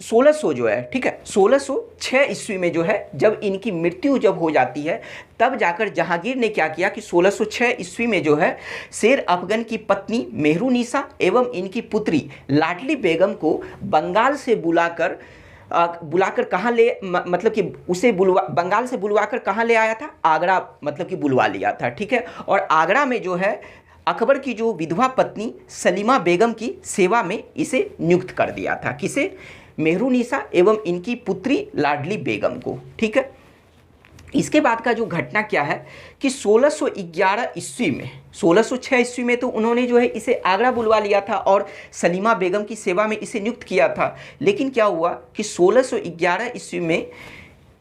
1600 जो है, ठीक है, 1606 ईस्वी में जो है जब इनकी मृत्यु जब हो जाती है, तब जाकर जहांगीर ने क्या किया कि 1606 ईस्वी में जो है शेर अफगन की पत्नी मेहरुनिसा एवं इनकी पुत्री लाडली बेगम को बंगाल से बुलाकर कहाँ ले मतलब कि उसे बंगाल से बुलवाकर कहाँ ले आया था? आगरा मतलब कि बुलवा लिया था। ठीक है। और आगरा में जो है अकबर की जो विधवा पत्नी सलीमा बेगम की सेवा में इसे नियुक्त कर दिया था। किसे? मेहरुनिसा एवं इनकी पुत्री लाडली बेगम को। ठीक है। इसके बाद का जो घटना क्या है कि 1611 ईस्वी में, 1606 ईस्वी में तो उन्होंने जो है इसे आगरा बुलवा लिया था और सलीमा बेगम की सेवा में इसे नियुक्त किया था। लेकिन क्या हुआ कि 1611 ईस्वी में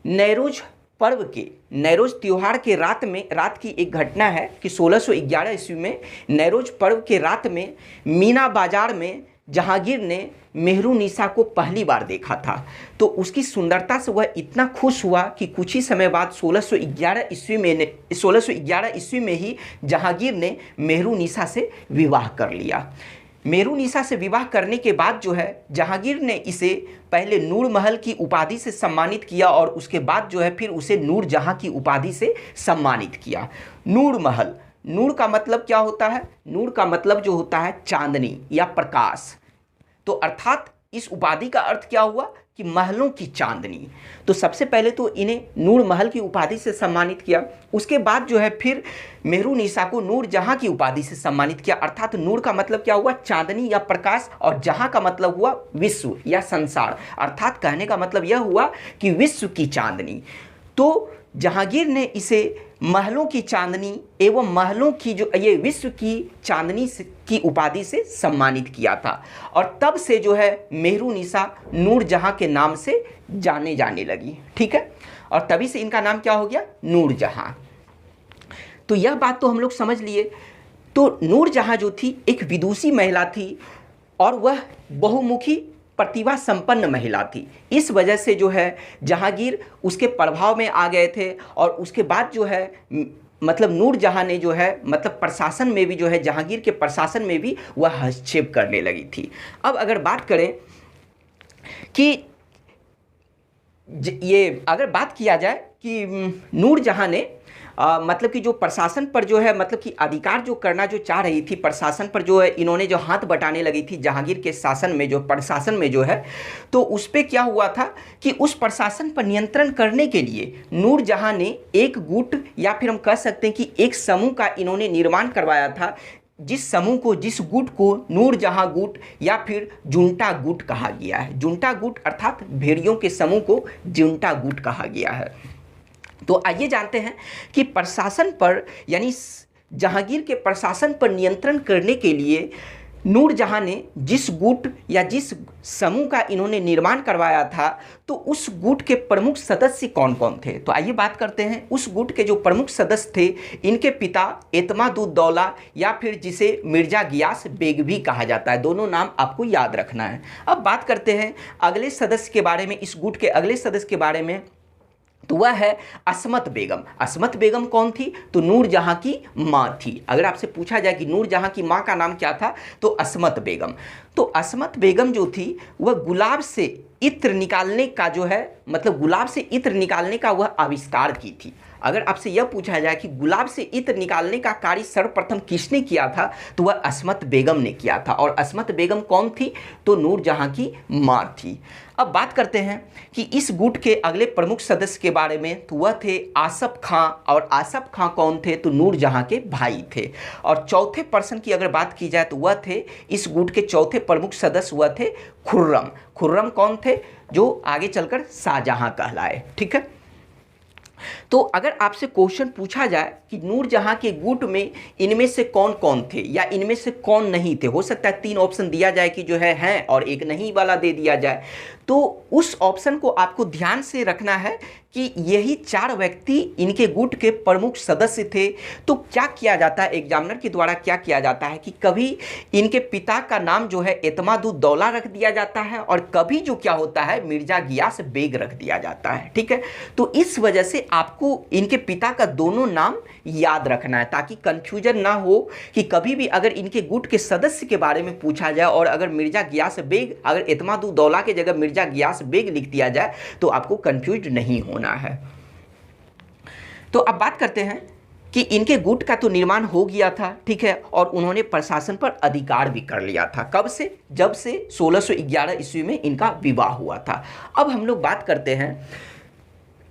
नैरोज पर्व के, नैरोज त्योहार के रात की एक घटना है कि 1611 ईस्वी में नैरोज पर्व के रात में मीना बाजार में जहांगीर ने मेहरुनिसा को पहली बार देखा था। तो उसकी सुंदरता से वह इतना खुश हुआ कि कुछ ही समय बाद 1611 ईस्वी में ही जहांगीर ने मेहरुनिसा से विवाह कर लिया। मेहरुनिसा से विवाह करने के बाद जो है जहांगीर ने इसे पहले नूर महल की उपाधि से सम्मानित किया और उसके बाद जो है फिर उसे नूर जहां की उपाधि से सम्मानित किया। नूर महल, नूर का मतलब क्या होता है? नूर का मतलब जो होता है चांदनी या प्रकाश। तो अर्थात इस उपाधि का अर्थ क्या हुआ कि महलों की चांदनी। तो सबसे पहले तो इन्हें नूर महल की उपाधि से सम्मानित किया, उसके बाद जो है फिर मेहरुनिसा को नूर जहां की उपाधि से सम्मानित किया। अर्थात नूर का मतलब क्या हुआ? चांदनी या प्रकाश, और जहां का मतलब हुआ विश्व या संसार। अर्थात कहने का मतलब यह हुआ कि विश्व की चांदनी। तो जहांगीर ने इसे महलों की चांदनी एवं महलों की जो ये विश्व की चांदनी की उपाधि से सम्मानित किया था, और तब से जो है मेहरुनिसा नूर जहां के नाम से जाने लगी। ठीक है। और तभी से इनका नाम क्या हो गया? नूर जहां। तो यह बात तो हम लोग समझ लिए। तो नूर जहां जो थी एक विदुषी महिला थी और वह बहुमुखी प्रतिभा संपन्न महिला थी। इस वजह से जो है जहांगीर उसके प्रभाव में आ गए थे और उसके बाद जो है मतलब नूरजहां ने जो है मतलब प्रशासन में भी जो है, जहांगीर के प्रशासन में भी वह हस्तक्षेप करने लगी थी। अब अगर बात करें कि ये अगर बात किया जाए कि नूरजहां ने मतलब कि जो प्रशासन पर जो है मतलब कि अधिकार जो करना जो चाह रही थी, प्रशासन पर जो है इन्होंने जो हाथ बटाने लगी थी जहांगीर के शासन में, जो प्रशासन में जो है, तो उस पर क्या हुआ था कि उस प्रशासन पर नियंत्रण करने के लिए नूरजहां ने एक गुट या फिर हम कह सकते हैं कि एक समूह का इन्होंने निर्माण करवाया था, जिस समूह को, जिस गुट को नूरजहां गुट या फिर जुंटा गुट कहा गया है। जुंटा गुट अर्थात भेड़ियों के समूह को जुंटा गुट कहा गया है। तो आइए जानते हैं कि प्रशासन पर यानी जहांगीर के प्रशासन पर नियंत्रण करने के लिए नूरजहां ने जिस गुट या जिस समूह का इन्होंने निर्माण करवाया था, तो उस गुट के प्रमुख सदस्य कौन कौन थे। तो आइए बात करते हैं। उस गुट के जो प्रमुख सदस्य थे, इनके पिता एतमादुद्दौला या फिर जिसे मिर्जा गियास बेग भी कहा जाता है। दोनों नाम आपको याद रखना है। अब बात करते हैं अगले सदस्य के बारे में, इस गुट के अगले सदस्य के बारे में, तो वह है असमत बेगम। असमत बेगम कौन थी? तो नूरजहां की माँ थी। अगर आपसे पूछा जाए कि नूरजहां की माँ का नाम क्या था, तो असमत बेगम। तो असमत बेगम जो थी वह गुलाब से इत्र निकालने का जो है मतलब गुलाब से इत्र निकालने का वह आविष्कार की थी। अगर आपसे यह पूछा जाए कि गुलाब से इत्र निकालने का कार्य सर्वप्रथम किसने किया था, तो वह असमत बेगम ने किया था। और असमत बेगम कौन थी? तो नूरजहां की माँ थी। अब बात करते हैं कि इस गुट के अगले प्रमुख सदस्य के बारे में, तो वह थे आसफ खां। और आसफ खां कौन थे? तो नूरजहां के भाई थे। और चौथे पर्सन की अगर बात की जाए तो वह थे, इस गुट के चौथे प्रमुख सदस्य वह थे खुर्रम। खुर्रम कौन थे? जो आगे चलकर शाहजहां कहलाए। ठीक है। तो अगर आपसे क्वेश्चन पूछा जाए कि नूरजहां के गुट में इनमें से कौन कौन थे या इनमें से कौन नहीं थे, हो सकता है 3 ऑप्शन दिया जाए कि जो है हैं और एक नहीं वाला दे दिया जाए, तो उस ऑप्शन को आपको ध्यान से रखना है कि यही 4 व्यक्ति इनके गुट के प्रमुख सदस्य थे। तो क्या किया जाता है, एग्जामिनर के द्वारा क्या किया जाता है कि कभी इनके पिता का नाम जो है एतमादुद्दौला रख दिया जाता है और कभी जो क्या होता है मिर्जा गियास बेग रख दिया जाता है। ठीक है। तो इस वजह से आपको इनके पिता का दोनों नाम याद रखना है ताकि कंफ्यूजन ना हो कि कभी भी अगर इनके गुट के सदस्य के बारे में पूछा जाए और अगर मिर्जा गियास बेग, अगर एतमादुद्दौला की जगह मिर्जा गियास बेग लिख दिया जाए तो आपको कंफ्यूज नहीं होना है। तो अब बात करते हैं कि इनके गुट का तो निर्माण हो गया था, ठीक है, और उन्होंने प्रशासन पर अधिकार भी कर लिया था। कब से? जब से 1611 ईस्वी में इनका विवाह हुआ था। अब हम लोग बात करते हैं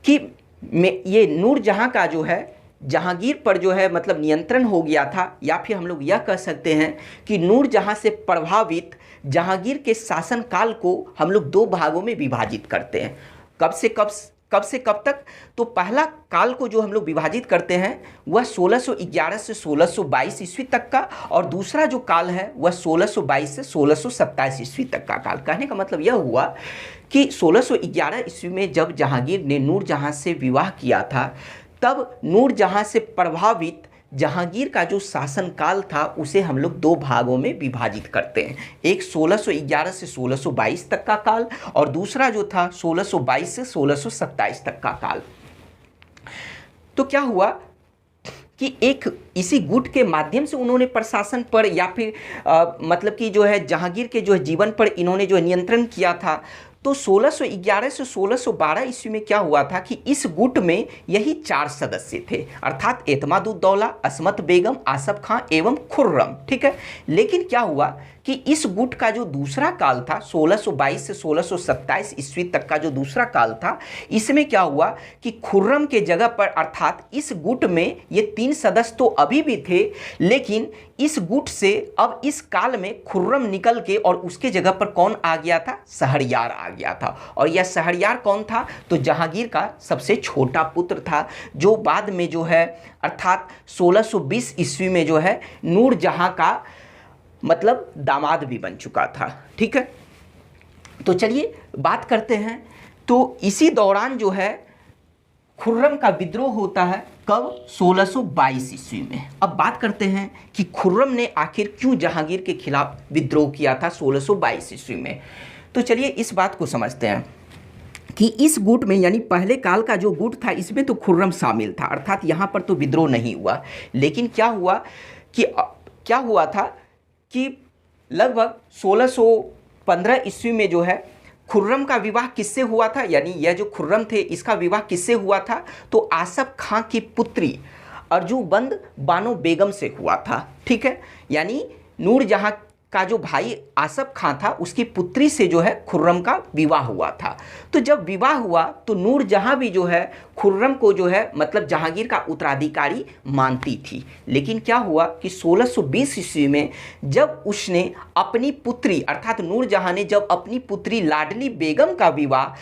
कि ये नूरजहां का जो है जहांगीर पर जो है मतलब नियंत्रण हो गया था, या फिर हम लोग यह कह सकते हैं कि नूरजहां से प्रभावित जहांगीर के शासनकाल को हम लोग 2 भागों में विभाजित करते हैं। कब से कब तक? तो पहला काल को जो हम लोग विभाजित करते हैं वह 1611 से 1622 ईस्वी तक का, और दूसरा जो काल है वह 1622 से 1627 ईस्वी तक का काल। कहने का मतलब यह हुआ कि 1611 ईस्वी में जब जहांगीर ने नूरजहां से विवाह किया था, तब नूरजहां से प्रभावित जहांगीर का जो शासनकाल था उसे हम लोग 2 भागों में विभाजित करते हैं। एक 1611 से 1622 तक का काल और दूसरा जो था 1622 से 1627 तक का काल। तो क्या हुआ कि एक इसी गुट के माध्यम से उन्होंने प्रशासन पर या फिर मतलब कि जो है जहांगीर के जो है जीवन पर इन्होंने जो नियंत्रण किया था। तो 1611 से 1612 ईस्वी में क्या हुआ था कि इस गुट में यही 4 सदस्य थे, अर्थात एतमादुद्दौला, असमत बेगम, आसफ खां एवं खुर्रम। ठीक है। लेकिन क्या हुआ कि इस गुट का जो दूसरा काल था 1622 से 1627 ईस्वी तक का जो दूसरा काल था, इसमें क्या हुआ कि खुर्रम के जगह पर, अर्थात इस गुट में ये 3 सदस्य तो अभी भी थे, लेकिन इस गुट से अब इस काल में खुर्रम निकल के और उसके जगह पर कौन आ गया था? शहरयार आ गया था। और यह शहरयार कौन था? तो जहांगीर का सबसे छोटा पुत्र था, जो बाद में जो है अर्थात 1620 ईस्वी में जो है नूरजहां का मतलब दामाद भी बन चुका था। ठीक है। तो चलिए बात करते हैं। तो इसी दौरान जो है खुर्रम का विद्रोह होता है। कब? 1622 ईस्वी में। अब बात करते हैं कि खुर्रम ने आखिर क्यों जहांगीर के खिलाफ विद्रोह किया था 1622 ईस्वी में। तो चलिए इस बात को समझते हैं कि इस गुट में यानी पहले काल का जो गुट था इसमें तो खुर्रम शामिल था, अर्थात यहाँ पर तो विद्रोह नहीं हुआ। लेकिन क्या हुआ था कि लगभग 1615 ईस्वी में जो है खुर्रम का विवाह किससे हुआ था, यानी यह जो खुर्रम थे इसका विवाह किससे हुआ था, तो आसफ खां की पुत्री अर्जुबंद बानो बेगम से हुआ था। ठीक है, यानी नूरजहां का जो भाई आसफ खां था उसकी पुत्री से जो है खुर्रम का विवाह हुआ था। तो जब विवाह हुआ तो नूरजहां भी जो है खुर्रम को जो है मतलब जहांगीर का उत्तराधिकारी मानती थी। लेकिन क्या हुआ कि 1620 ईस्वी में जब उसने अपनी पुत्री अर्थात नूरजहां ने जब अपनी पुत्री लाडली बेगम का विवाह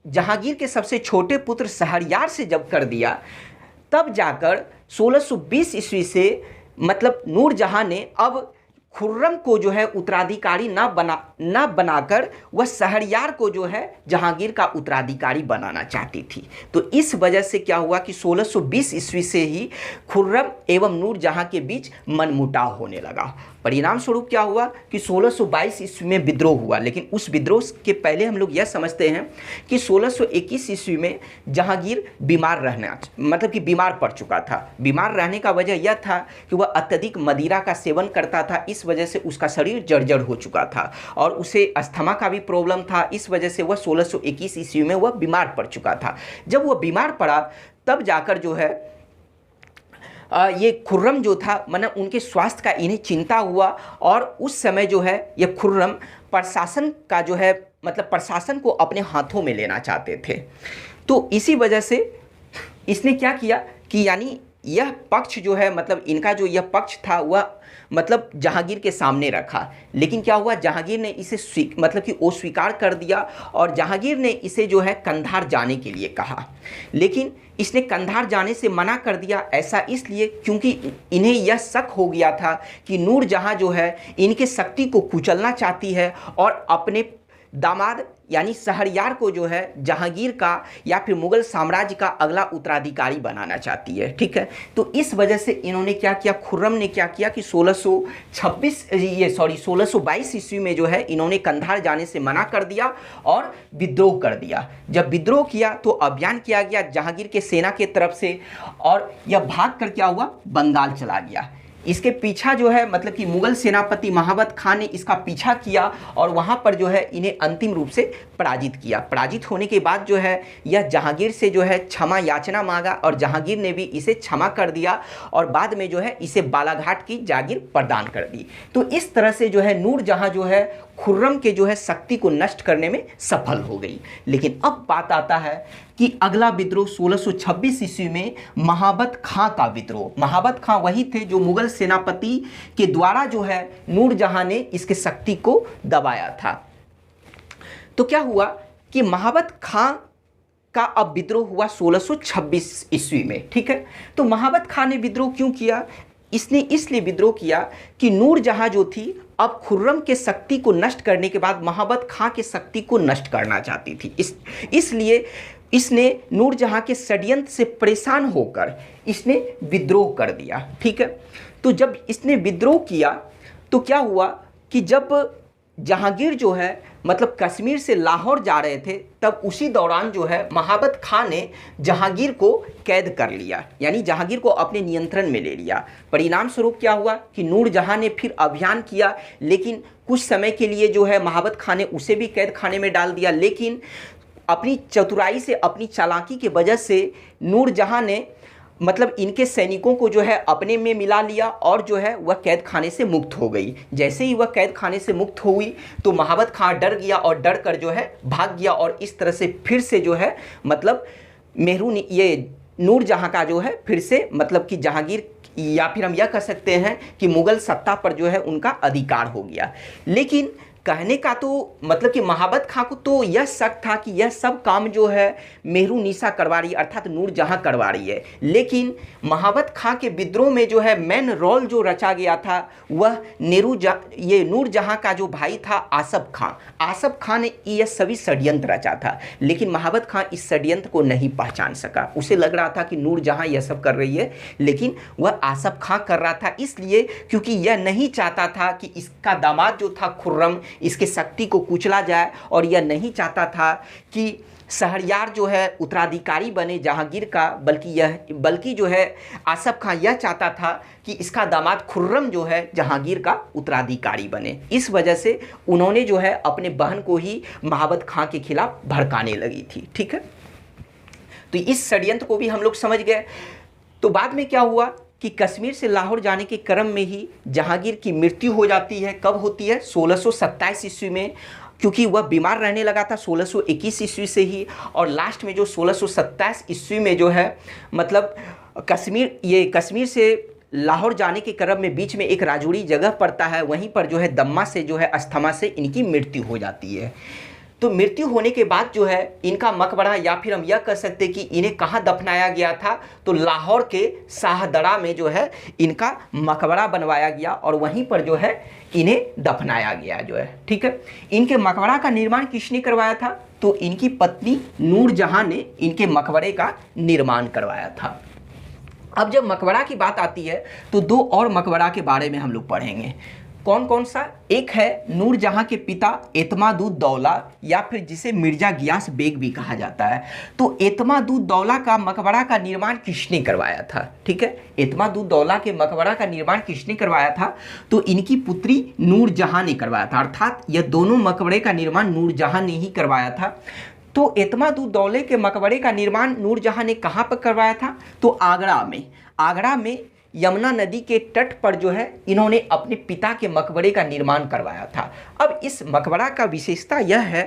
जहांगीर के सबसे छोटे पुत्र शहरयार से जब कर दिया, तब जाकर 1620 ईस्वी से मतलब नूरजहां ने अब खुर्रम को जो है उत्तराधिकारी ना बनाकर वह शहरयार को जो है जहांगीर का उत्तराधिकारी बनाना चाहती थी। तो इस वजह से क्या हुआ कि 1620 ईस्वी से ही खुर्रम एवं नूरजहां के बीच मनमुटाव होने लगा। परिणाम स्वरूप क्या हुआ कि 1622 ईस्वी में विद्रोह हुआ। लेकिन उस विद्रोह के पहले हम लोग यह समझते हैं कि 1621 ईस्वी में जहांगीर बीमार पड़ चुका था। बीमार रहने का वजह यह था कि वह अत्यधिक मदिरा का सेवन करता था, इस वजह से उसका शरीर जर्जर हो चुका था और उसे अस्थमा का भी प्रॉब्लम था। इस वजह से वह 1621 ईस्वी में वह बीमार पड़ चुका था। जब वह बीमार पड़ा तब जाकर जो है ये खुर्रम जो था माना उनके स्वास्थ्य का इन्हें चिंता हुआ और उस समय जो है ये खुर्रम प्रशासन का जो है मतलब प्रशासन को अपने हाथों में लेना चाहते थे। तो इसी वजह से इसने क्या किया कि यानी यह पक्ष जो है मतलब इनका जो यह पक्ष था वह मतलब जहांगीर के सामने रखा। लेकिन क्या हुआ, जहांगीर ने इसे मतलब कि अस्वीकार कर दिया और जहांगीर ने इसे जो है कंधार जाने के लिए कहा। लेकिन इसने कंधार जाने से मना कर दिया, ऐसा इसलिए क्योंकि इन्हें यह शक हो गया था कि नूरजहां जो है इनके शक्ति को कुचलना चाहती है और अपने दामाद यानी शहरयार को जो है जहांगीर का या फिर मुगल साम्राज्य का अगला उत्तराधिकारी बनाना चाहती है। ठीक है, तो इस वजह से इन्होंने क्या किया, खुर्रम ने क्या किया कि 1622 ईस्वी में जो है इन्होंने कंधार जाने से मना कर दिया और विद्रोह कर दिया। जब विद्रोह किया तो अभियान किया गया जहांगीर के सेना के तरफ से और यह भाग कर क्या हुआ, बंगाल चला गया। इसके पीछा जो है मतलब कि मुगल सेनापति महाबत खान ने इसका पीछा किया और वहाँ पर जो है इन्हें अंतिम रूप से पराजित किया। पराजित होने के बाद जो है यह जहांगीर से जो है क्षमा याचना मांगा और जहांगीर ने भी इसे क्षमा कर दिया और बाद में जो है इसे बालाघाट की जागीर प्रदान कर दी। तो इस तरह से जो है नूरजहां जो है खुर्रम के जो है शक्ति को नष्ट करने में सफल हो गई। लेकिन अब बात आता है कि अगला विद्रोह 1626 ईस्वी में महाबत खां का विद्रोह। महाबत खां वही थे जो मुगल सेनापति के द्वारा जो है नूरजहां ने इसके शक्ति को दबाया था। तो क्या हुआ कि महाबत खां का अब विद्रोह हुआ 1626 ईस्वी में। ठीक है, तो महाबत खां ने विद्रोह क्यों किया, इसने इसलिए विद्रोह किया कि नूरजहां जो थी अब खुर्रम के शक्ति को नष्ट करने के बाद महाबत खां के शक्ति को नष्ट करना चाहती थी। इसलिए इसने नूरजहां के षड्यंत्र से परेशान होकर इसने विद्रोह कर दिया। ठीक है, तो जब इसने विद्रोह किया तो क्या हुआ कि जब जहांगीर जो है मतलब कश्मीर से लाहौर जा रहे थे तब उसी दौरान जो है महाबत खां ने जहांगीर को कैद कर लिया, यानी जहांगीर को अपने नियंत्रण में ले लिया। परिणाम स्वरूप क्या हुआ कि नूरजहां ने फिर अभियान किया, लेकिन कुछ समय के लिए जो है महाबत खां ने उसे भी कैद खाने में डाल दिया। लेकिन अपनी चतुराई से अपनी चालाकी की वजह से नूरजहां ने मतलब इनके सैनिकों को जो है अपने में मिला लिया और जो है वह कैद खाने से मुक्त हो गई। जैसे ही वह कैद खाने से मुक्त हुई तो महाबत खां डर गया और डर कर जो है भाग गया और इस तरह से फिर से जो है मतलब नूरजहां का जो है फिर से मतलब कि जहांगीर या फिर हम यह कह सकते हैं कि मुगल सत्ता पर जो है उनका अधिकार हो गया। लेकिन कहने का तो मतलब कि महाबत खां को तो यह शक था कि यह सब काम जो है मेहरुनिसा करवा रही है अर्थात नूरजहां करवा रही है। लेकिन महाबत खां के विद्रोह में जो है मेन रोल जो रचा गया था वह नूरजहां का जो भाई था आसफ खां। आसफ खां ने यह सभी षड्यंत्र रचा था, लेकिन महाबत खां इस षड्यंत्र को नहीं पहचान सका। उसे लग रहा था कि नूरजहां यह सब कर रही है, लेकिन वह आसफ खां कर रहा था, इसलिए क्योंकि यह नहीं चाहता था कि इसका दामाद जो था खुर्रम इसके शक्ति को कुचला जाए, और यह नहीं चाहता था कि शहरयार जो है उत्तराधिकारी बने जहांगीर का, बल्कि जो है आसफ खां यह चाहता था कि इसका दामाद खुर्रम जो है जहांगीर का उत्तराधिकारी बने। इस वजह से उन्होंने जो है अपने बहन को ही महाबत खां के खिलाफ भड़काने लगी थी। ठीक है, तो इस षड्यंत्र को भी हम लोग समझ गए। तो बाद में क्या हुआ कि कश्मीर से लाहौर जाने के क्रम में ही जहांगीर की मृत्यु हो जाती है। कब होती है? 1627 ईस्वी में, क्योंकि वह बीमार रहने लगा था 1621 ईस्वी से ही। और लास्ट में जो 1627 ईस्वी में जो है मतलब कश्मीर से लाहौर जाने के क्रम में बीच में एक राजौरी जगह पड़ता है, वहीं पर जो है दम्मा से जो है अस्थमा से इनकी मृत्यु हो जाती है। तो मृत्यु होने के बाद जो है इनका मकबरा, या फिर हम यह कह सकते हैं कि इन्हें कहाँ दफनाया गया था, तो लाहौर के शाहदरा में जो है इनका मकबरा बनवाया गया और वहीं पर जो है इन्हें दफनाया गया जो है। ठीक है, इनके मकबरा का निर्माण किसने करवाया था? तो इनकी पत्नी नूरजहां ने इनके मकबरे का निर्माण करवाया था। अब जब मकबरा की बात आती है तो दो और मकबरा के बारे में हम लोग पढ़ेंगे। कौन कौन सा? एक है नूरजहां के पिता एतमादुद्दौला, या फिर जिसे मिर्जा गियास बेग भी कहा जाता है। तो एतमादुद्दौला का मकबरा का निर्माण किसने करवाया था? ठीक है, एतमादुद्दौला के मकबरा का निर्माण किसने करवाया था? तो इनकी पुत्री नूरजहां ने करवाया था, अर्थात यह दोनों मकबरे का निर्माण नूरजहां ने ही करवाया था। तो एतमादुद्दौले के मकबरे का निर्माण नूरजहां ने कहाँ पर करवाया था? तो आगरा में यमुना नदी के तट पर जो है इन्होंने अपने पिता के मकबरे का निर्माण करवाया था। अब इस मकबरा का विशेषता यह है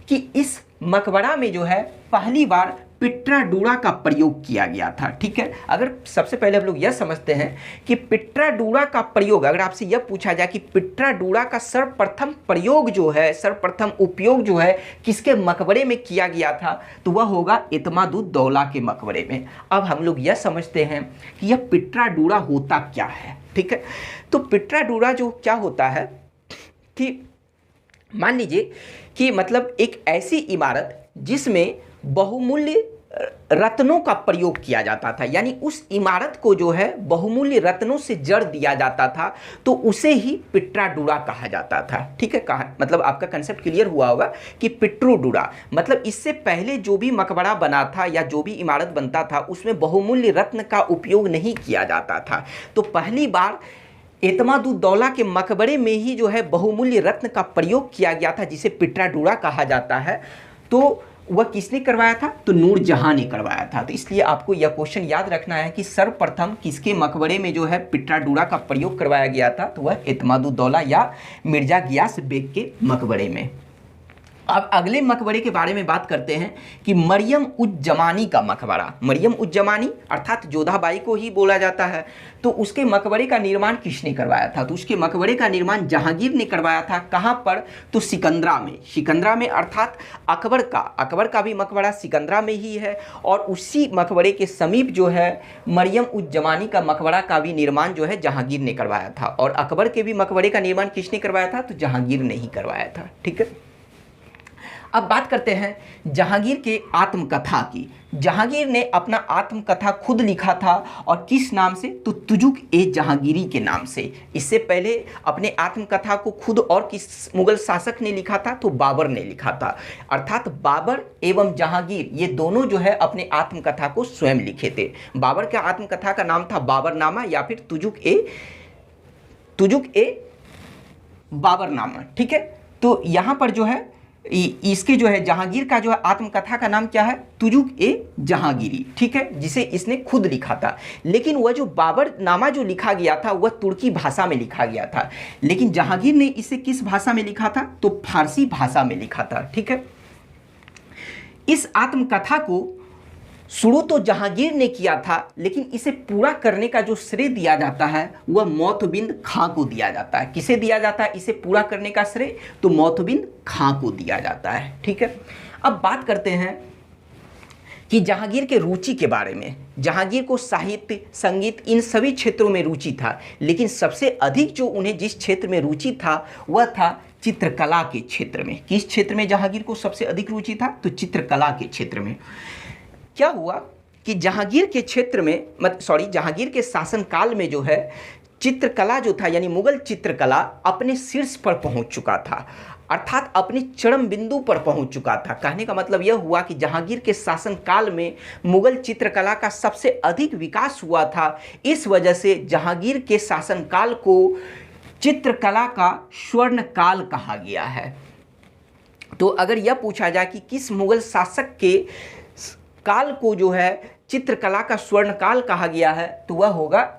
कि इस मकबरा में जो है पहली बार पिट्राडूरा का प्रयोग किया गया था। ठीक है, अगर सबसे पहले हम लोग यह समझते हैं कि पिट्राडूरा का प्रयोग, अगर आपसे यह पूछा जाए कि पिट्राडूरा का सर्वप्रथम प्रयोग जो है, सर्वप्रथम उपयोग जो है किसके मकबरे में किया गया था, तो वह होगा एतमादुद्दौला के मकबरे में। अब हम लोग यह समझते हैं कि यह पिट्राडूरा होता क्या है। ठीक है, तो पिट्राडूरा जो क्या होता है कि मान लीजिए कि मतलब एक ऐसी इमारत जिसमें बहुमूल्य रत्नों का प्रयोग किया जाता था, यानी उस इमारत को जो है बहुमूल्य रत्नों से जड़ दिया जाता था, तो उसे ही पिट्राडूरा कहा जाता था। ठीक है, कहा मतलब आपका कंसेप्ट क्लियर हुआ होगा कि पिट्रोडूरा मतलब इससे पहले जो भी मकबरा बना था या जो भी इमारत बनता था उसमें बहुमूल्य रत्न का उपयोग नहीं किया जाता था। तो पहली बार एतमादुद्दौला के मकबरे में ही जो है बहुमूल्य रत्न का प्रयोग किया गया था, जिसे पिट्राडूरा कहा जाता है। तो वह किसने करवाया था? तो नूरजहां ने करवाया था। तो इसलिए आपको यह क्वेश्चन याद रखना है कि सर्वप्रथम किसके मकबरे में जो है पिट्राडूरा का प्रयोग करवाया गया था, तो वह एतमादुद्दौला या मिर्जा गियास बेग के मकबरे में। अब अगले मकबरे के बारे में बात करते हैं कि मरियम उज जमानी का मकबरा। मरियम उज जमानी अर्थात जोधाबाई को ही बोला जाता है। तो उसके मकबरे का निर्माण किसने करवाया था? तो उसके मकबरे का निर्माण जहांगीर ने करवाया था। कहाँ पर? तो सिकंदरा में अर्थात अकबर का भी मकबरा सिकंदरा में ही है। और उसी मकबरे के समीप जो है मरियम उज जमानी का मकबरा का भी निर्माण जो है जहांगीर ने करवाया था। और अकबर के भी मकबरे का निर्माण किसने करवाया था? तो जहांगीर ने ही करवाया था। ठीक है, अब बात करते हैं जहांगीर के आत्मकथा की। जहांगीर ने अपना आत्मकथा खुद लिखा था, और किस नाम से? तो तुजुक ए जहांगीरी के नाम से। इससे पहले अपने आत्मकथा को खुद और किस मुगल शासक ने लिखा था? तो बाबर ने लिखा था। अर्थात बाबर एवं जहांगीर ये दोनों जो है अपने आत्मकथा को स्वयं लिखे थे। बाबर के आत्मकथा का नाम था बाबरनामा या फिर तुजुक ए बाबरनामा। ठीक है, तो यहाँ पर जो है इसके जो है जहांगीर का जो है आत्मकथा का नाम क्या है? तुजुक ए जहांगीरी। ठीक है, जिसे इसने खुद लिखा था। लेकिन वह जो बाबरनामा जो लिखा गया था वह तुर्की भाषा में लिखा गया था, लेकिन जहांगीर ने इसे किस भाषा में लिखा था? तो फारसी भाषा में लिखा था। ठीक है, इस आत्मकथा को शुरू तो जहांगीर ने किया था, लेकिन इसे पूरा करने का जो श्रेय दिया जाता है वह मोतबिंद खां को दिया जाता है। किसे दिया जाता है इसे पूरा करने का श्रेय? तो मोतबिंद खां को दिया जाता है। ठीक है, अब बात करते हैं कि जहांगीर के रुचि के बारे में। जहांगीर को साहित्य, संगीत इन सभी क्षेत्रों में रुचि था, लेकिन सबसे अधिक जो उन्हें जिस क्षेत्र में रुचि था वह था चित्रकला के क्षेत्र में। किस क्षेत्र में जहांगीर को सबसे अधिक रुचि था? तो चित्रकला के क्षेत्र में। क्या हुआ कि जहांगीर के क्षेत्र में जहांगीर के शासनकाल में जो है चित्रकला जो था यानी मुगल चित्रकला अपने शीर्ष पर पहुंच चुका था। अर्थात अपने चरम बिंदु पर पहुंच चुका था। कहने का मतलब यह हुआ कि जहांगीर के शासनकाल में मुगल चित्रकला का सबसे अधिक विकास हुआ था। इस वजह से जहांगीर के शासनकाल को चित्रकला का स्वर्ण काल कहा गया है। तो अगर यह पूछा जाए कि किस मुगल शासक के काल को जो है चित्रकला का स्वर्ण काल कहा गया है, तो वह होगा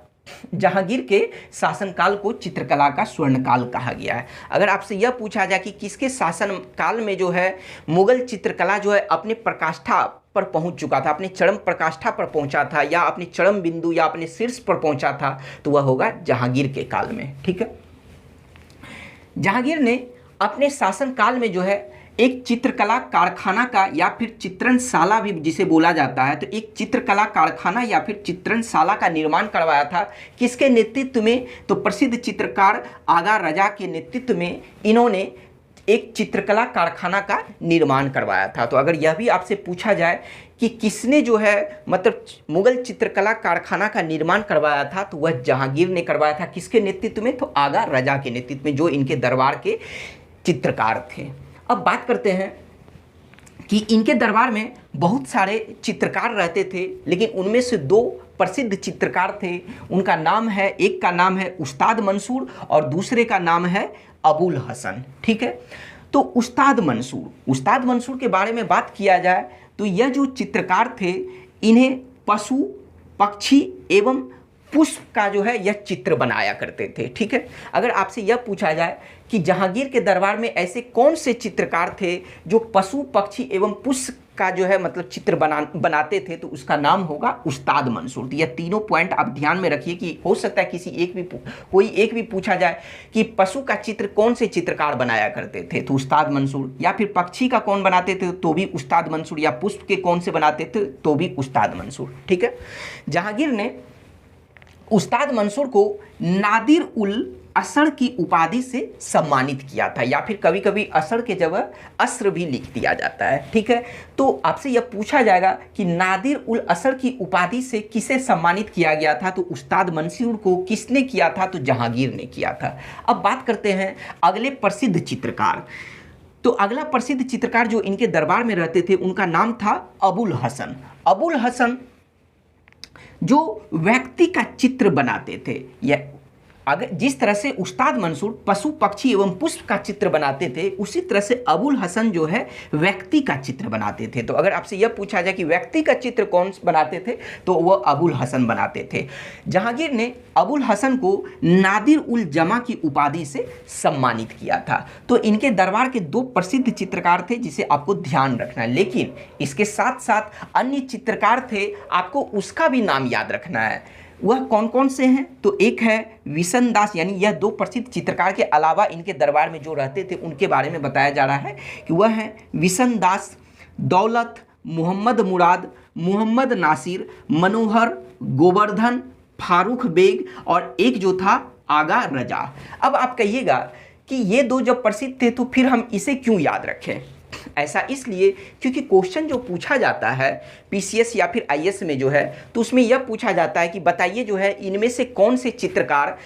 जहांगीर के शासनकाल को चित्रकला का स्वर्णकाल कहा गया है। अगर आपसे यह पूछा जाए कि किसके शासनकाल में जो है मुगल चित्रकला जो है अपने प्रकाष्ठा पर पहुंच चुका था, अपने चरम प्रकाष्ठा पर पहुंचा था, या अपने चरम बिंदु या अपने शीर्ष पर पहुंचा था, तो वह होगा जहांगीर के काल में। ठीक है, जहांगीर ने अपने शासनकाल में जो है एक चित्रकला कारखाना का या फिर चित्रणशाला भी जिसे बोला जाता है, तो एक चित्रकला कारखाना या फिर चित्रणशाला का निर्माण करवाया था। किसके नेतृत्व में? तो प्रसिद्ध चित्रकार आगा रजा के नेतृत्व में इन्होंने एक चित्रकला कारखाना का निर्माण करवाया था। तो अगर यह भी आपसे पूछा जाए कि किसने जो है मतलब मुगल चित्रकला कारखाना का निर्माण करवाया था, तो वह जहांगीर ने करवाया था। किसके नेतृत्व में? तो आगा रजा के नेतृत्व में, जो इनके दरबार के चित्रकार थे। अब बात करते हैं कि इनके दरबार में बहुत सारे चित्रकार रहते थे, लेकिन उनमें से दो प्रसिद्ध चित्रकार थे। उनका नाम है, एक का नाम है उस्ताद मंसूर और दूसरे का नाम है अबुल हसन। ठीक है, तो उस्ताद मंसूर के बारे में बात किया जाए तो यह जो चित्रकार थे, इन्हें पशु, पक्षी एवं पुष्प का जो है यह चित्र बनाया करते थे। ठीक है, अगर आपसे यह पूछा जाए कि जहांगीर के दरबार में ऐसे कौन से चित्रकार थे जो पशु, पक्षी एवं पुष्प का जो है मतलब चित्र बनाते थे, तो उसका नाम होगा उस्ताद मंसूर। तो यह तीनों पॉइंट आप ध्यान में रखिए कि हो सकता है कोई एक भी पूछा जाए कि पशु का चित्र कौन से चित्रकार बनाया करते थे, तो उस्ताद मंसूर, या फिर पक्षी का कौन बनाते थे तो भी उस्ताद मंसूर, या पुष्प के कौन से बनाते थे तो भी उस्ताद मंसूर। ठीक है, जहांगीर ने उस्ताद मंसूर को नादिर उल असर की उपाधि से सम्मानित किया था, या फिर कभी कभी असर के जगह अस्र भी लिख दिया जाता है। ठीक है, तो आपसे यह पूछा जाएगा कि नादिर उल असर की उपाधि से किसे सम्मानित किया गया था, तो उस्ताद मंसूर को किसने किया था, तो जहांगीर ने किया था। अब बात करते हैं अगले प्रसिद्ध चित्रकार। तो अगला प्रसिद्ध चित्रकार जो इनके दरबार में रहते थे, उनका नाम था अबुल हसन। अबुल हसन जो व्यक्ति का चित्र बनाते थे, या अगर जिस तरह से उस्ताद मंसूर पशु, पक्षी एवं पुष्प का चित्र बनाते थे, उसी तरह से अबुल हसन जो है व्यक्ति का चित्र बनाते थे। तो अगर आपसे यह पूछा जाए कि व्यक्ति का चित्र कौन बनाते थे, तो वह अबुल हसन बनाते थे। जहांगीर ने अबुल हसन को नादिर उल जमा की उपाधि से सम्मानित किया था। तो इनके दरबार के दो प्रसिद्ध चित्रकार थे जिसे आपको ध्यान रखना है, लेकिन इसके साथ साथ अन्य चित्रकार थे, आपको उसका भी नाम याद रखना है। वह कौन कौन से हैं? तो एक है विशन दास, यानी यह दो प्रसिद्ध चित्रकार के अलावा इनके दरबार में जो रहते थे उनके बारे में बताया जा रहा है कि वह है विशन दास, दौलत, मोहम्मद मुराद, मोहम्मद नासिर, मनोहर, गोवर्धन, फारूक बेग और एक जो था आगा रजा। अब आप कहिएगा कि ये दो जब प्रसिद्ध थे तो फिर हम इसे क्यों याद रखें? ऐसा इसलिए क्योंकि क्वेश्चन जो पूछा जाता है पीसीएस या फिर आईएएस में जो है, तो उसमें यह पूछा जाता है कि बताइए जो है इनमें से कौन से चित्रकार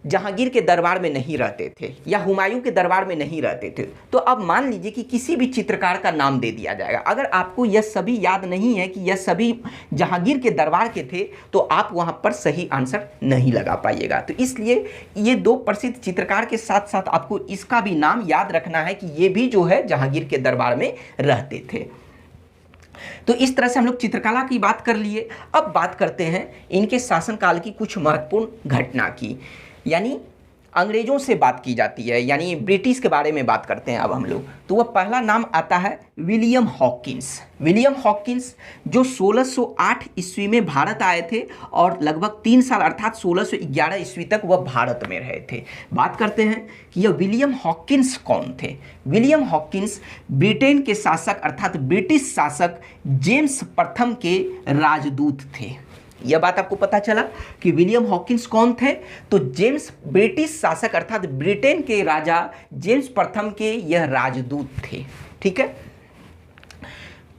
जहांगीर के दरबार में नहीं रहते थे या हुमायूं के दरबार में नहीं रहते थे। तो अब मान लीजिए कि किसी भी चित्रकार का नाम दे दिया जाएगा, अगर आपको यह सभी याद नहीं है कि यह सभी जहांगीर के दरबार के थे, तो आप वहाँ पर सही आंसर नहीं लगा पाइएगा। तो इसलिए ये दो प्रसिद्ध चित्रकार के साथ साथ आपको इसका भी नाम याद रखना है कि ये भी जो है जहांगीर के दरबार में रहते थे। तो इस तरह से हम लोग चित्रकला की बात कर लिए। अब बात करते हैं इनके शासनकाल की कुछ महत्वपूर्ण घटना की, यानी अंग्रेजों से बात की जाती है, यानी ब्रिटिश के बारे में बात करते हैं अब हम लोग। तो वह पहला नाम आता है विलियम हॉकिंस। विलियम हॉकिंस जो 1608 ईस्वी में भारत आए थे और लगभग 3 साल अर्थात 1611 ईस्वी तक वह भारत में रहे थे। बात करते हैं कि यह विलियम हॉकिंस कौन थे। विलियम हॉकिंस ब्रिटेन के शासक अर्थात ब्रिटिश शासक जेम्स प्रथम के राजदूत थे। यह बात आपको पता चला कि विलियम हॉकिंस कौन थे, तो जेम्स ब्रिटिश शासक अर्थात ब्रिटेन के राजा जेम्स प्रथम के यह राजदूत थे। ठीक है,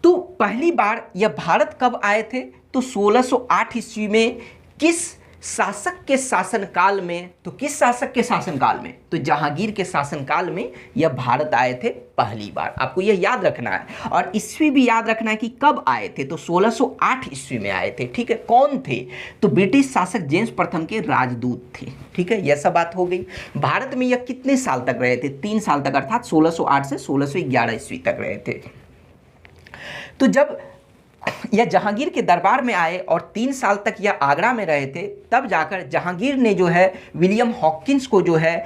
तो पहली बार यह भारत कब आए थे, तो 1608 ईस्वी में किस शासक के शासनकाल में, तो किस शासक के शासनकाल में? तो जहांगीर के शासनकाल में यह भारत आए थे पहली बार। आपको यह याद रखना है और ईस्वी भी याद रखना है कि कब आए थे। तो 1608 ईस्वी में आए थे। ठीक है, कौन थे? तो ब्रिटिश शासक जेम्स प्रथम के राजदूत थे। ठीक है, यह सब बात हो गई। भारत में यह कितने साल तक रहे थे? 3 साल तक, अर्थात 1608 से 1611 ईस्वी तक रहे थे। तो जब यह जहांगीर के दरबार में आए और 3 साल तक यह आगरा में रहे थे, तब जाकर जहांगीर ने जो है विलियम हॉकिंस को जो है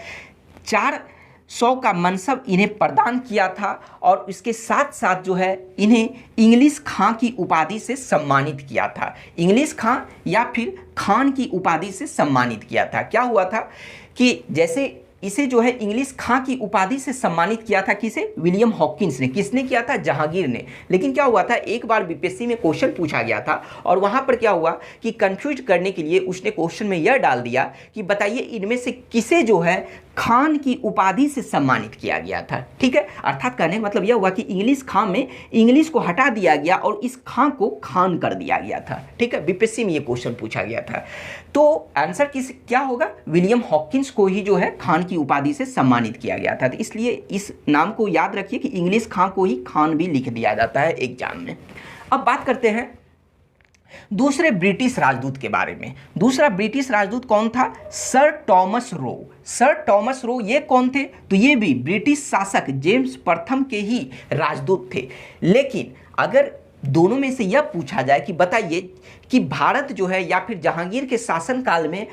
400 का मनसब इन्हें प्रदान किया था और इसके साथ साथ जो है इन्हें इंग्लिश खां की उपाधि से सम्मानित किया था। इंग्लिश खां या फिर खान की उपाधि से सम्मानित किया था। क्या हुआ था कि जैसे इसे जो है इंग्लिश खां की उपाधि से सम्मानित किया था, किसे? विलियम हॉकिंस ने। किसने किया था? जहांगीर ने। लेकिन क्या हुआ था, एक बार बीपीएससी में क्वेश्चन पूछा गया था और वहां पर क्या हुआ कि कंफ्यूज करने के लिए उसने क्वेश्चन में यह डाल दिया कि बताइए इनमें से किसे जो है खान की उपाधि से सम्मानित किया गया था। ठीक है, अर्थात कहने का मतलब यह हुआ कि इंग्लिश खां में इंग्लिश को हटा दिया गया और इस खां को खान कर दिया गया था। ठीक है, बीपीएससी में यह क्वेश्चन पूछा गया था। तो आंसर क्या होगा? विलियम हॉकिंस को ही जो है खान की उपाधि से सम्मानित किया गया था। तो इसलिए इस नाम को याद रखिए कि इंग्लिश खां को ही खान भी लिख दिया जाता है एग्जाम में। अब बात करते हैं दूसरे ब्रिटिश राजदूत के बारे में। दूसरा ब्रिटिश राजदूत कौन था? Sir Thomas Roe. Sir Thomas Roe ये कौन थे? तो ये भी ब्रिटिश शासक जेम्स प्रथम के ही राजदूत थे। लेकिन अगर दोनों में से यह पूछा जाए कि बताइए कि भारत जो है या फिर जहांगीर के शासनकाल में,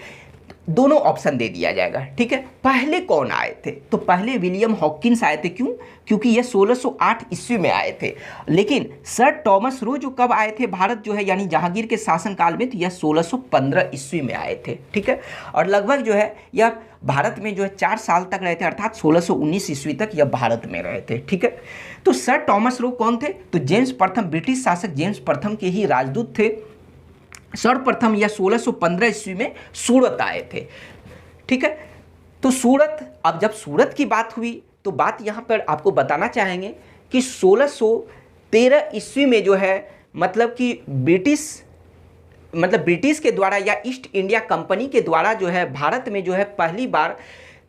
दोनों ऑप्शन दे दिया जाएगा। ठीक है, पहले कौन आए थे? तो पहले विलियम हॉकिंस आए थे। क्यों? क्योंकि ये 1608 ईस्वी में आए थे। लेकिन सर टॉमस रो जो कब आए थे भारत जो है यानी जहांगीर के शासनकाल में, तो यह 1615 ईस्वी में आए थे। ठीक है, और लगभग जो है यह भारत में जो है 4 साल तक रहे थे, अर्थात 1619 ईस्वी तक यह भारत में रहे थे। ठीक है, तो सर टॉमस रो कौन थे? तो जेम्स प्रथम, ब्रिटिश शासक जेम्स प्रथम के ही राजदूत थे। सर्वप्रथम यह 1615 ईस्वी में सूरत आए थे। ठीक है, तो सूरत, अब जब सूरत की बात हुई तो बात यहाँ पर आपको बताना चाहेंगे कि 1613 ईस्वी में जो है मतलब कि ब्रिटिश के द्वारा या ईस्ट इंडिया कंपनी के द्वारा जो है भारत में जो है पहली बार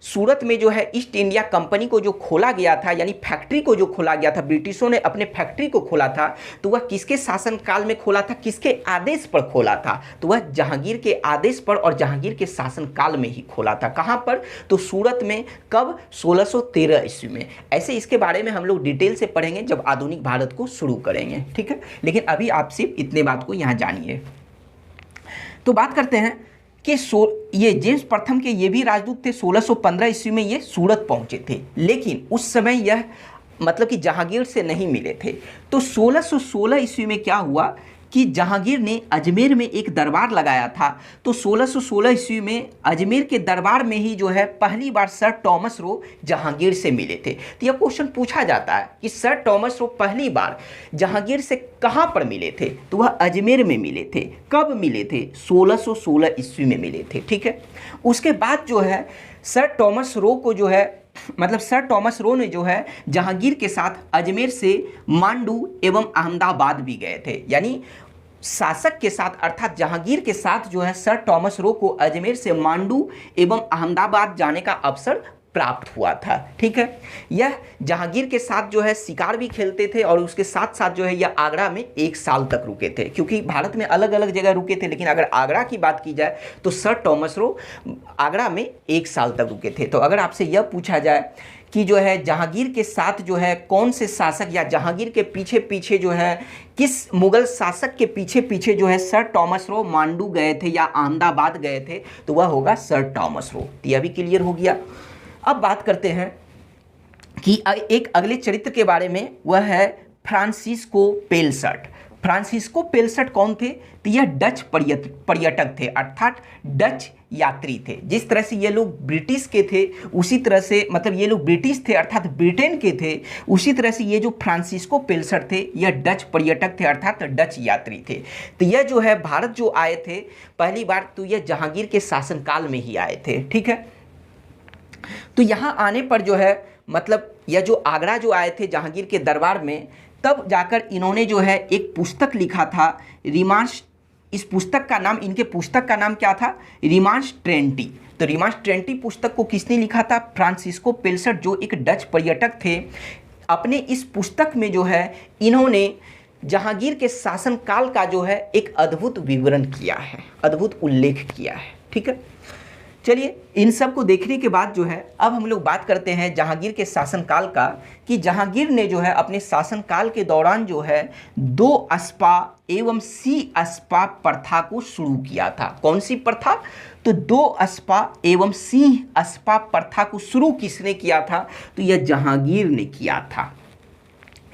सूरत में जो है ईस्ट इंडिया कंपनी को जो खोला गया था, यानी फैक्ट्री को जो खोला गया था, ब्रिटिशों ने अपने फैक्ट्री को खोला था, तो वह किसके शासनकाल में खोला था? किसके आदेश पर खोला था? तो वह जहांगीर के आदेश पर और जहांगीर के शासनकाल में ही खोला था। कहाँ पर? तो सूरत में। कब? 1613 ईस्वी में। ऐसे इसके बारे में हम लोग डिटेल से पढ़ेंगे जब आधुनिक भारत को शुरू करेंगे। ठीक है, लेकिन अभी आप सिर्फ इतने बात को यहाँ जानिए। तो बात करते हैं कि ये जेम्स प्रथम के ये भी राजदूत थे। 1615 ईस्वी में ये सूरत पहुंचे थे, लेकिन उस समय यह मतलब कि जहांगीर से नहीं मिले थे। तो 1616 ईस्वी में क्या हुआ कि जहांगीर ने अजमेर में एक दरबार लगाया था। तो 1616 ईस्वी में अजमेर के दरबार में ही जो है पहली बार सर टॉमस रो जहांगीर से मिले थे। तो यह क्वेश्चन पूछा जाता है कि सर टॉमस रो पहली बार जहांगीर से कहाँ पर मिले थे? तो वह अजमेर में मिले थे। कब मिले थे? 1616 ईस्वी में मिले थे। ठीक है, उसके बाद जो है सर टॉमस रो को जो है सर टॉमस रो ने जो है जहांगीर के साथ अजमेर से मांडू एवं अहमदाबाद भी गए थे। यानी शासक के साथ अर्थात जहांगीर के साथ जो है सर टॉमस रो को अजमेर से मांडू एवं अहमदाबाद जाने का अवसर प्राप्त हुआ था। ठीक है, यह जहांगीर के साथ जो है शिकार भी खेलते थे और उसके साथ साथ जो है यह आगरा में 1 साल तक रुके थे, क्योंकि भारत में अलग अलग जगह रुके थे। लेकिन अगर आगरा की बात की जाए तो सर टॉमस रो आगरा में 1 साल तक रुके थे। तो अगर आपसे यह पूछा जाए कि जो है जहांगीर के साथ जो है कौन से शासक या जहांगीर के पीछे पीछे जो है किस मुगल शासक के पीछे पीछे जो है सर टॉमस रो मांडू गए थे या अहमदाबाद गए थे, तो वह होगा सर टॉमस रो। तो यह भी क्लियर हो गया। अब बात करते हैं कि एक अगले चरित्र के बारे में, वह है फ्रांसिस्को पेलसट। फ्रांसिस्को पेलसट कौन थे? तो यह डच पर्यटक थे, अर्थात डच यात्री थे। जिस तरह से ये लोग ब्रिटिश के थे उसी तरह से ये लोग ब्रिटिश थे अर्थात ब्रिटेन के थे, उसी तरह से ये जो फ्रांसिस्को पेलसट थे यह डच पर्यटक थे अर्थात डच यात्री थे। तो यह जो है भारत जो आए थे पहली बार, तो यह जहांगीर के शासनकाल में ही आए थे। ठीक है, तो यहाँ आने पर जो है यह जो आगरा जो आए थे जहांगीर के दरबार में, तब जाकर इन्होंने जो है एक पुस्तक लिखा था इस पुस्तक का नाम, इनके पुस्तक का नाम क्या था? रिमांस्ट्रेंटी। तो रिमांस्ट्रेंटी पुस्तक को किसने लिखा था? फ्रांसिस्को पेल्सट, जो एक डच पर्यटक थे। अपने इस पुस्तक में जो है इन्होंने जहांगीर के शासनकाल का जो है एक अद्भुत विवरण किया है, अद्भुत उल्लेख किया है। ठीक है, चलिए इन सब को देखने के बाद जो है अब हम लोग बात करते हैं जहांगीर के शासनकाल का, कि जहांगीर ने जो है अपने शासनकाल के दौरान जो है 2 अस्पा एवं सी अस्पा प्रथा को शुरू किया था। कौन सी प्रथा? तो 2 अस्पा एवं सी अस्पा प्रथा को शुरू किसने किया था? तो यह जहांगीर ने किया था।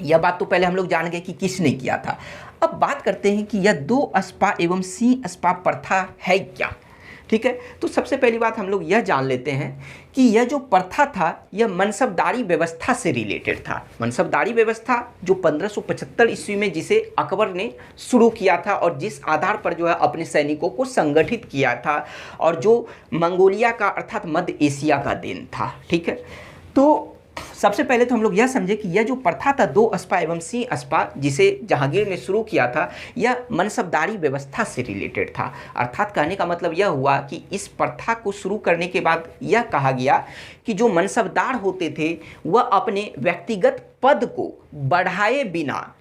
यह बात तो पहले हम लोग जान गए कि किसने किया था। अब बात करते हैं कि यह 2 अस्पा एवं सी अस्पा प्रथा है क्या। ठीक है, तो सबसे पहली बात हम लोग यह जान लेते हैं कि यह जो प्रथा था यह मनसबदारी व्यवस्था से रिलेटेड था। मनसबदारी व्यवस्था जो 1575 ईस्वी में जिसे अकबर ने शुरू किया था और जिस आधार पर जो है अपने सैनिकों को संगठित किया था, और जो मंगोलिया का अर्थात मध्य एशिया का देन था। ठीक है, तो सबसे पहले तो हम लोग यह समझे कि यह जो प्रथा था 2 अस्पा एवं सी अस्पा जिसे जहांगीर ने शुरू किया था, यह मनसबदारी व्यवस्था से रिलेटेड था। अर्थात कहने का मतलब यह हुआ कि इस प्रथा को शुरू करने के बाद यह कहा गया कि जो मनसबदार होते थे वह अपने व्यक्तिगत पद को बढ़ाए बिना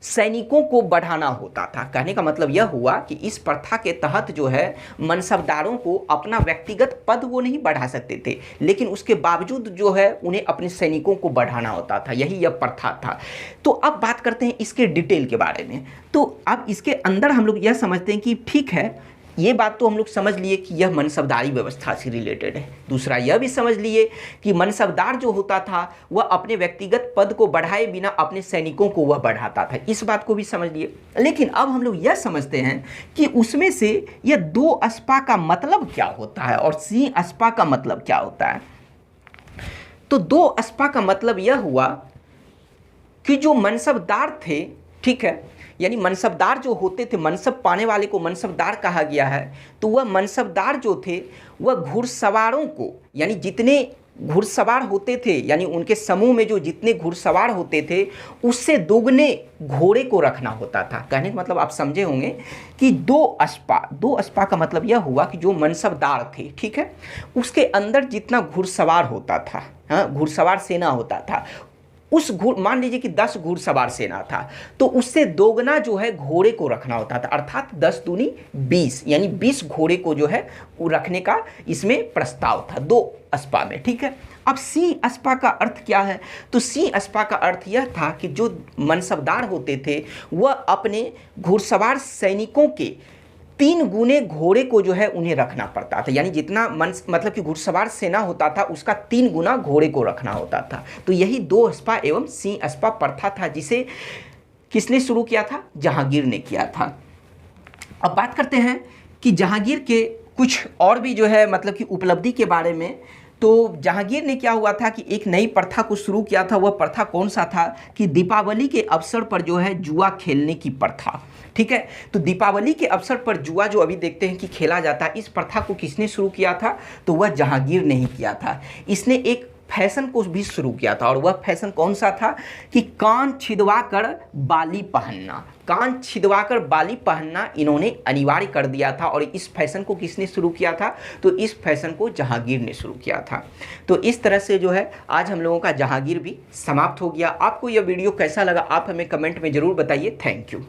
सैनिकों को बढ़ाना होता था। कहने का मतलब यह हुआ कि इस प्रथा के तहत जो है मनसबदारों को अपना व्यक्तिगत पद वो नहीं बढ़ा सकते थे, लेकिन उसके बावजूद जो है उन्हें अपने सैनिकों को बढ़ाना होता था। यही यह प्रथा था। तो अब बात करते हैं इसके डिटेल के बारे में। तो अब इसके अंदर हम लोग यह समझते हैं कि ठीक है, ये बात तो हम लोग समझ लिए कि यह मनसबदारी व्यवस्था से रिलेटेड है। दूसरा यह भी समझ लिए कि मनसबदार जो होता था वह अपने व्यक्तिगत पद को बढ़ाए बिना अपने सैनिकों को वह बढ़ाता था। इस बात को भी समझ लिए। लेकिन अब हम लोग यह समझते हैं कि उसमें से यह 2 अस्पा का मतलब क्या होता है और सी अस्पा का मतलब क्या होता है। तो 2 अस्पा का मतलब यह हुआ कि जो मनसबदार थे, ठीक है, यानी मनसबदार जो होते थे, मनसब पाने वाले को मनसबदार कहा गया है। तो वह मनसबदार जो थे वह घुड़सवारों को, यानी जितने घुड़सवार होते थे, यानी उनके समूह में जो जितने घुड़सवार होते थे उससे दोगुने घोड़े को रखना होता था। कहने का मतलब आप समझे होंगे कि 2 अस्पा का मतलब यह हुआ कि जो मनसबदार थे, ठीक है, उसके अंदर जितना घुड़सवार होता था, हाँ, घुड़सवार सेना होता था, उस मान लीजिए कि 10 घुड़सवार सेना था, तो उससे दोगुना जो है घोड़े को रखना होता था। अर्थात 10 दूनी 20, यानी 20 घोड़े को जो है वो रखने का इसमें प्रस्ताव था 2 अस्पा में। ठीक है, अब सी अस्पा का अर्थ क्या है? तो सी अस्पा का अर्थ यह था कि जो मनसबदार होते थे वह अपने घुड़सवार सैनिकों के 3 गुने घोड़े को जो है उन्हें रखना पड़ता था। यानी जितना मतलब कि घुड़सवार सेना होता था उसका 3 गुना घोड़े को रखना होता था। तो यही 2 अस्पा एवं सी अस्पा प्रथा था जिसे किसने शुरू किया था? जहांगीर ने किया था। अब बात करते हैं कि जहांगीर के कुछ और भी जो है मतलब कि उपलब्धि के बारे में। तो जहांगीर ने क्या हुआ था कि एक नई प्रथा को शुरू किया था। वह प्रथा कौन सा था कि दीपावली के अवसर पर जो है जुआ खेलने की प्रथा। ठीक है, तो दीपावली के अवसर पर जुआ जो अभी देखते हैं कि खेला जाता है, इस प्रथा को किसने शुरू किया था? तो वह जहांगीर ने ही किया था। इसने एक फैशन को भी शुरू किया था, और वह फैशन कौन सा था कि कान छिदवाकर बाली पहनना। कान छिदवाकर बाली पहनना इन्होंने अनिवार्य कर दिया था। और इस फैशन को किसने शुरू किया था? तो इस फैशन को जहांगीर ने शुरू किया था। तो इस तरह से जो है आज हम लोगों का जहांगीर भी समाप्त हो गया। आपको यह वीडियो कैसा लगा आप हमें कमेंट में ज़रूर बताइए। Thank you.